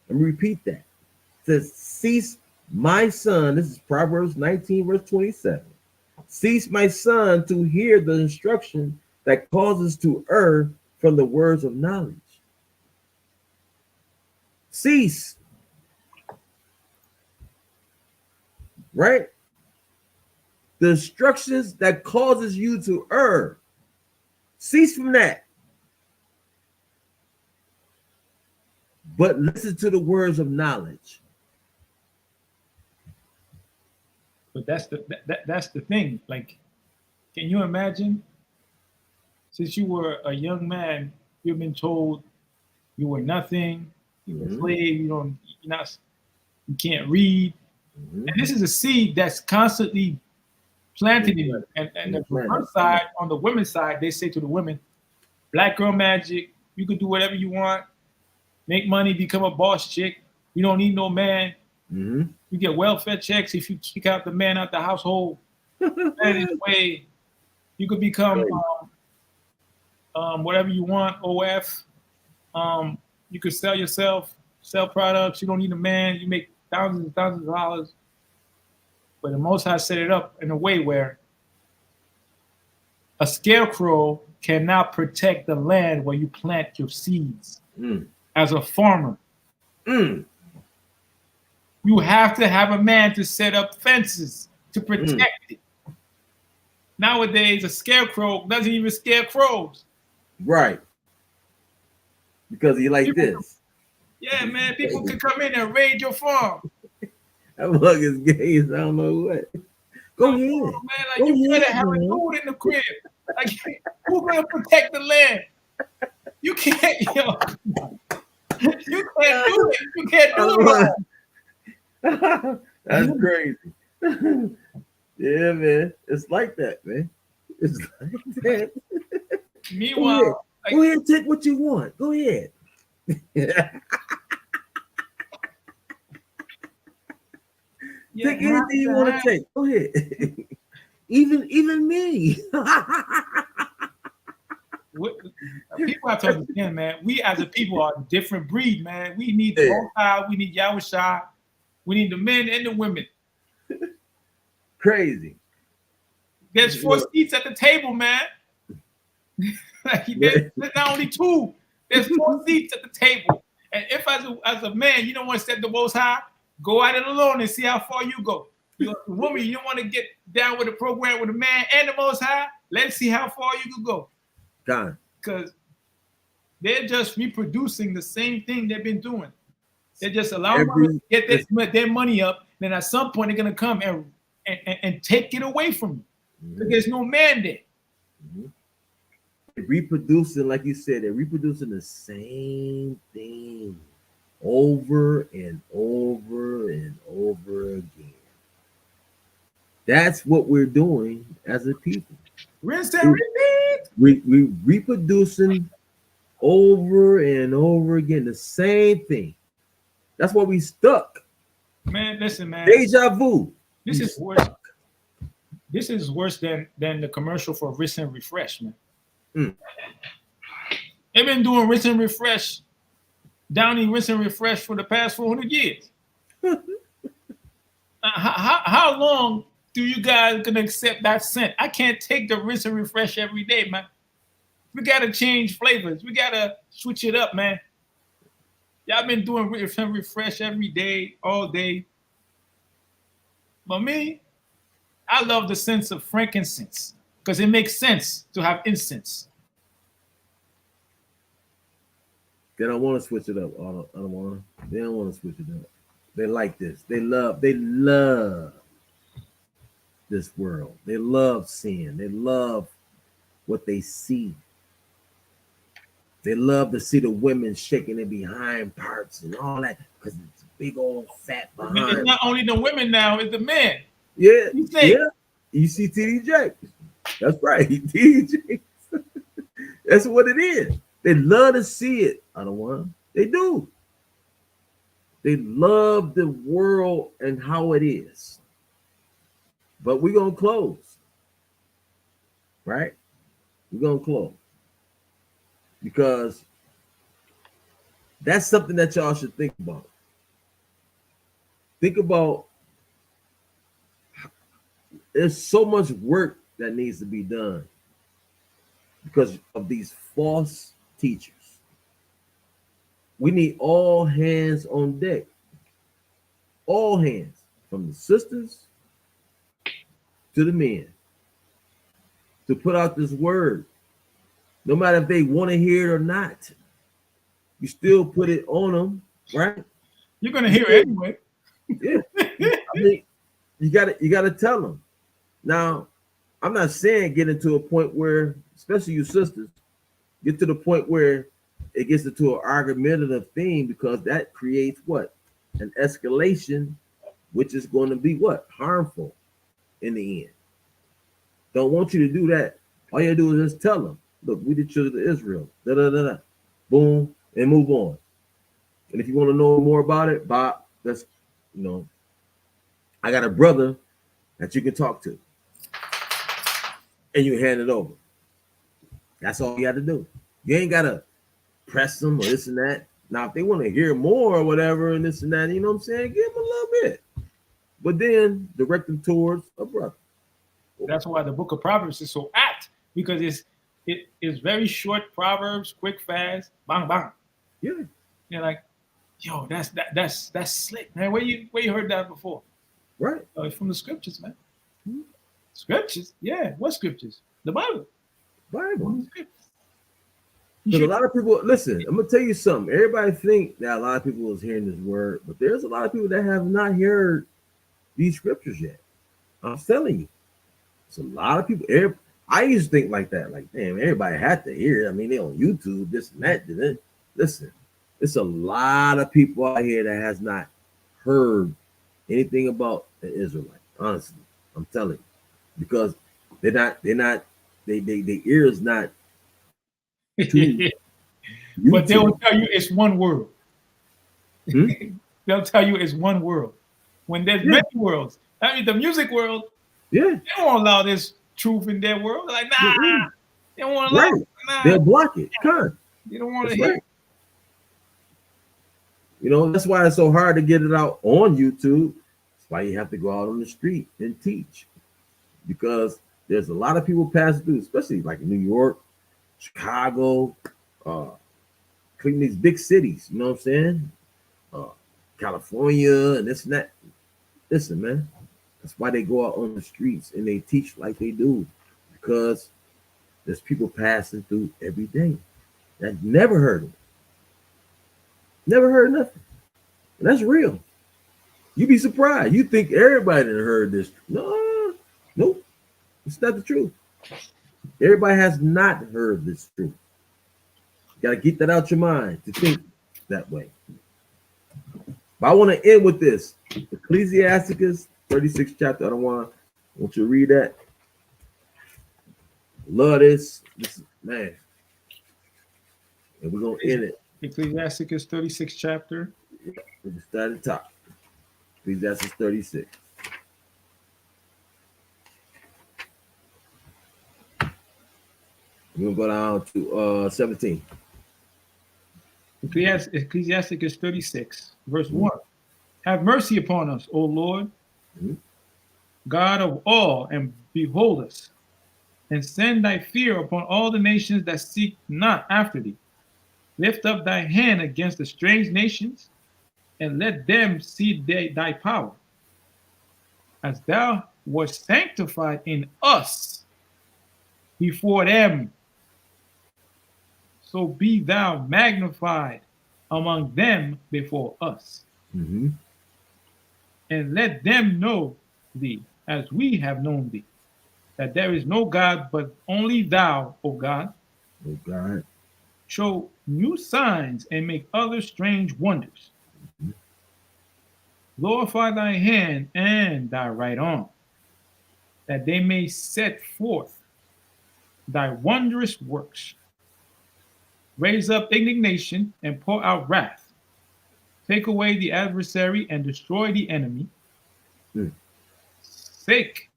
[SPEAKER 1] Let me repeat that. It says, cease, my son. This is Proverbs 19, verse 27. Cease, my son, to hear the instruction that causes to err from the words of knowledge. Cease. Right? the instructions that causes you to err. Cease from that. But listen to the words of knowledge.
[SPEAKER 2] But that's the thing. Like, can you imagine? Since you were a young man, you've been told you were nothing, you're a slave, you can't read.
[SPEAKER 1] Mhm.
[SPEAKER 2] And this is a seed that's constantly planted in you. And the reverse side, on the women's side, they say to the women, black girl magic, you can do whatever you want, make money, become a boss chick. You don't need no man.
[SPEAKER 1] Mhm.
[SPEAKER 2] You get welfare checks if you kick out the man out the household. That is the way you could become whatever you want, OF. You could sell yourself, sell products. You don't need a man. You make thousands and thousands of dollars. But the Most High set it up in a way where a scarecrow cannot protect the land where you plant your seeds.
[SPEAKER 1] Mm.
[SPEAKER 2] As a farmer,
[SPEAKER 1] Mm.
[SPEAKER 2] you have to have a man to set up fences to protect it. Nowadays, a scarecrow doesn't even scare crows.
[SPEAKER 1] Right. Because he like
[SPEAKER 2] People,
[SPEAKER 1] this.
[SPEAKER 2] yeah, man, people can come in and raid your farm.
[SPEAKER 1] That mug is gay as I don't know what. Go ahead.
[SPEAKER 2] Man, like you better have a dude in the crib. Like, who's gonna protect the land? You can't, yo. You can't do it. You can't do
[SPEAKER 1] it. That's crazy. Yeah, man. It's like that, man. It's like that.
[SPEAKER 2] Meanwhile,
[SPEAKER 1] go ahead, take what you want. Go ahead. Take anything you want to take. Go ahead. even me.
[SPEAKER 2] People have to understand, man. We as a people are a different breed, man. We need the Most High, we need Yahushua, we need the men and the women.
[SPEAKER 1] Crazy.
[SPEAKER 2] There's 4 seats at the table, man. There's not only 2. There's 4 seats at the table. And if as a man, you don't want to step the Most High, go at it alone and see how far you go. You're a woman, you don't want to get down with the program with a man and the Most High. Let's see how far you can go. Because they're just reproducing the same thing they've been doing. They're just allowing them to get their money up. Then at some point, they're going to come and take it away from you. Mm-hmm. There's no mandate.
[SPEAKER 1] Mm-hmm. Reproducing, like you said, they're reproducing the same thing over and over and over again. That's what we're doing as a people.
[SPEAKER 2] Rinse and repeat.
[SPEAKER 1] We reproducing over and over again the same thing. That's why we stuck.
[SPEAKER 2] Man, listen, man.
[SPEAKER 1] Deja vu.
[SPEAKER 2] This is worse. This is worse than the commercial for Rinse and Refresh, man. They've been doing Rinse and Refresh, Downy Rinse and Refresh for the past 400 years. How long do you guys gonna accept that scent? I can't take the Rinse and Refresh every day, man. We gotta change flavors. We gotta switch it up, man. Y'all been doing Rinse and Refresh every day, all day. But me, I love the sense of frankincense because it makes sense to have incense.
[SPEAKER 1] They don't want to switch it up. I don't want to. They don't want to switch it up. They like this. They love this world. They love sin. They love what they see. They love to see the women shaking their behind parts and all that because it's big old fat behind.
[SPEAKER 2] It's not only the women now, it's the men.
[SPEAKER 1] Yeah, yeah. You see TDJ. That's right. TDJ. That's what it is. They love to see it. I don't want. They do. They love the world and how it is. But we're gonna close. Right? We're gonna close. Because that's something that y'all should think about. Think about there's so much work that needs to be done because of these false teachers. We need all hands on deck. All hands, from the sisters to the men to put out this word, no matter if they want to hear it or not. You still put it on them, right?
[SPEAKER 2] You're gonna hear it anyway.
[SPEAKER 1] Yeah. I mean, you gotta tell them. Now, I'm not saying get into a point where, especially you sisters, get to the point where it gets into an argumentative theme, because that creates what? An escalation, which is going to be what? Harmful in the end. Don't want you to do that. All you do is just tell them, look, we the children of Israel. Da da da da. Boom, and move on. And if you want to know more about it, Bob, that's I got a brother that you can talk to, and you hand it over. That's all you got to do. You ain't gotta press them or this and that. Now, if they want to hear more or whatever and this and that, you know what I'm saying, give them a little bit, but then direct them towards a brother.
[SPEAKER 2] That's why the book of Proverbs is so apt, because it is very short Proverbs, quick, fast, bang bang.
[SPEAKER 1] Yeah,
[SPEAKER 2] You're like, yo, that's slick, man. Where you heard that before?
[SPEAKER 1] right.
[SPEAKER 2] Oh, it's from the scriptures, man. Scriptures, yeah. What scriptures? The Bible.
[SPEAKER 1] Bible.
[SPEAKER 2] Scriptures.
[SPEAKER 1] Because a lot of people, listen, I'm gonna tell you something. Everybody think that a lot of people is hearing this word, but there's a lot of people that have not heard these scriptures yet. I'm telling you, it's a lot of people. I used to think like that, like, damn, everybody had to hear it. I mean, they on YouTube, this and that. Listen, it's a lot of people out here that has not heard anything about the Israelite. Honestly, I'm telling you, because their ear is not.
[SPEAKER 2] But they will tell you it's one world.
[SPEAKER 1] Hmm?
[SPEAKER 2] They'll tell you it's one world. When there's many worlds, I mean, the music world,
[SPEAKER 1] Yeah,
[SPEAKER 2] they won't allow this truth in their world. They're like, nah, they don't want to allow
[SPEAKER 1] right.
[SPEAKER 2] it. Nah,
[SPEAKER 1] They'll block it.
[SPEAKER 2] you don't want to
[SPEAKER 1] That's
[SPEAKER 2] hear
[SPEAKER 1] right. That's why it's so hard to get it out on YouTube. That's why you have to go out on the street and teach, because there's a lot of people passing through, especially like New York, Chicago, including these big cities. You know what I'm saying? California and this and that. Listen, man, that's why they go out on the streets and they teach like they do, because there's people passing through every day that never heard it. Never heard nothing. And that's real. You'd be surprised. You think everybody that heard this. No, nope. It's not the truth. Everybody has not heard this truth. You got to get that out your mind to think that way. But I want to end with this. Ecclesiasticus 36th chapter. I want you to read that. Love this. This is, man. And we're going to end it.
[SPEAKER 2] Ecclesiasticus 36th chapter.
[SPEAKER 1] We can start at the top. Ecclesiastes 36. We're going to go down to 17.
[SPEAKER 2] Ecclesiasticus 36, verse 1. Have mercy upon us, O Lord, God of all, and behold us, and send thy fear upon all the nations that seek not after thee. Lift up thy hand against the strange nations, and let them see thy power. As thou wast sanctified in us before them, so be thou magnified among them before us.
[SPEAKER 1] Mm-hmm.
[SPEAKER 2] And let them know thee as we have known thee, that there is no God but only thou, O God.
[SPEAKER 1] Oh God.
[SPEAKER 2] Show new signs and make other strange wonders.
[SPEAKER 1] Mm-hmm.
[SPEAKER 2] Glorify thy hand and thy right arm, that they may set forth thy wondrous works. Raise up indignation and pour out wrath. Take away the adversary and destroy the enemy. Sake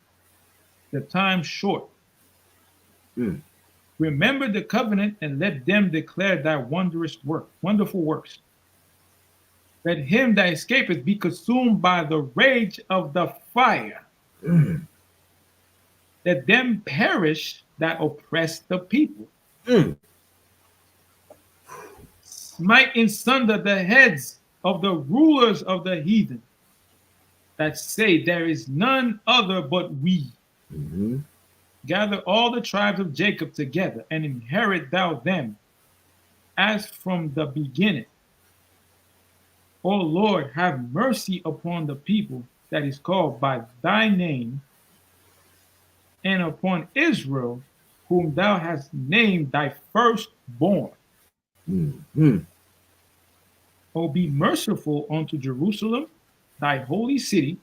[SPEAKER 2] the time short. Remember the covenant and let them declare thy wonderful works. Let him that escapeth be consumed by the rage of the fire. Let them perish that oppress the people. Smite in sunder the heads of the rulers of the heathen, that say there is none other but we.
[SPEAKER 1] Mm-hmm.
[SPEAKER 2] Gather all the tribes of Jacob together, and inherit thou them as from the beginning. O Lord, have mercy upon the people that is called by thy name, and upon Israel, whom thou hast named thy firstborn.
[SPEAKER 1] Mm-hmm.
[SPEAKER 2] O be merciful unto Jerusalem, thy holy city,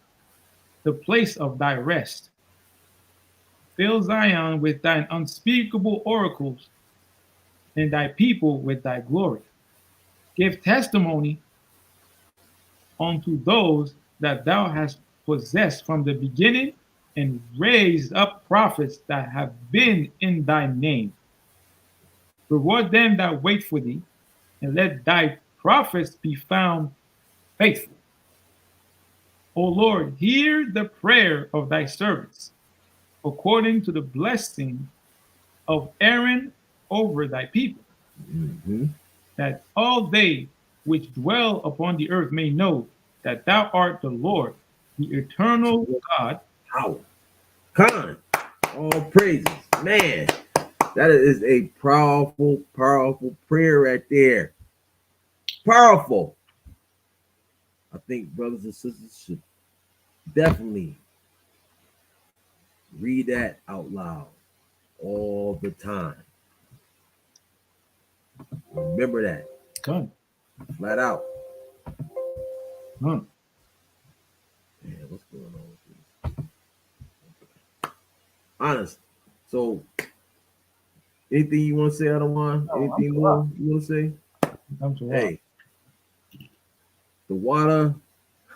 [SPEAKER 2] the place of thy rest. Fill Zion with thine unspeakable oracles, and thy people with thy glory. Give testimony unto those that thou hast possessed from the beginning, and raised up prophets that have been in thy name. Reward them that wait for thee, and let thy prophets be found faithful. O Lord, hear the prayer of thy servants, according to the blessing of Aaron over thy people,
[SPEAKER 1] Mm-hmm.
[SPEAKER 2] that all they which dwell upon the earth may know that thou art the Lord, the eternal God.
[SPEAKER 1] Power. Con. All praises. Man, that is a powerful, powerful prayer right there. Powerful. I think brothers and sisters should definitely read that out loud all the time. Remember that
[SPEAKER 2] Come,
[SPEAKER 1] flat out.
[SPEAKER 2] come.
[SPEAKER 1] Man, what's going on with this? Honest. So, anything you want to say, Adawan? Anything more you want to say? Hey, the water,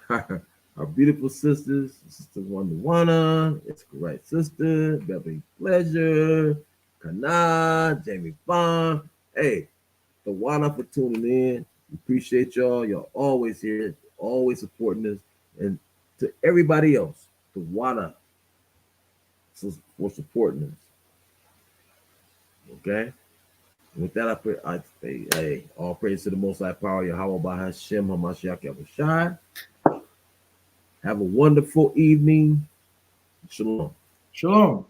[SPEAKER 1] our beautiful sisters, Sister Wanda, it's correct sister, Beverly Pleasure, Kana, Jamie Bond. Hey, the water for tuning in. We appreciate y'all. Y'all always here, always supporting us. And to everybody else, the water for supporting us. Okay? With that, I say, hey, all praise to the Most High Power, Yahweh Bahashem, Hamashiach Yahushai. Have a wonderful evening. Shalom.
[SPEAKER 2] Shalom.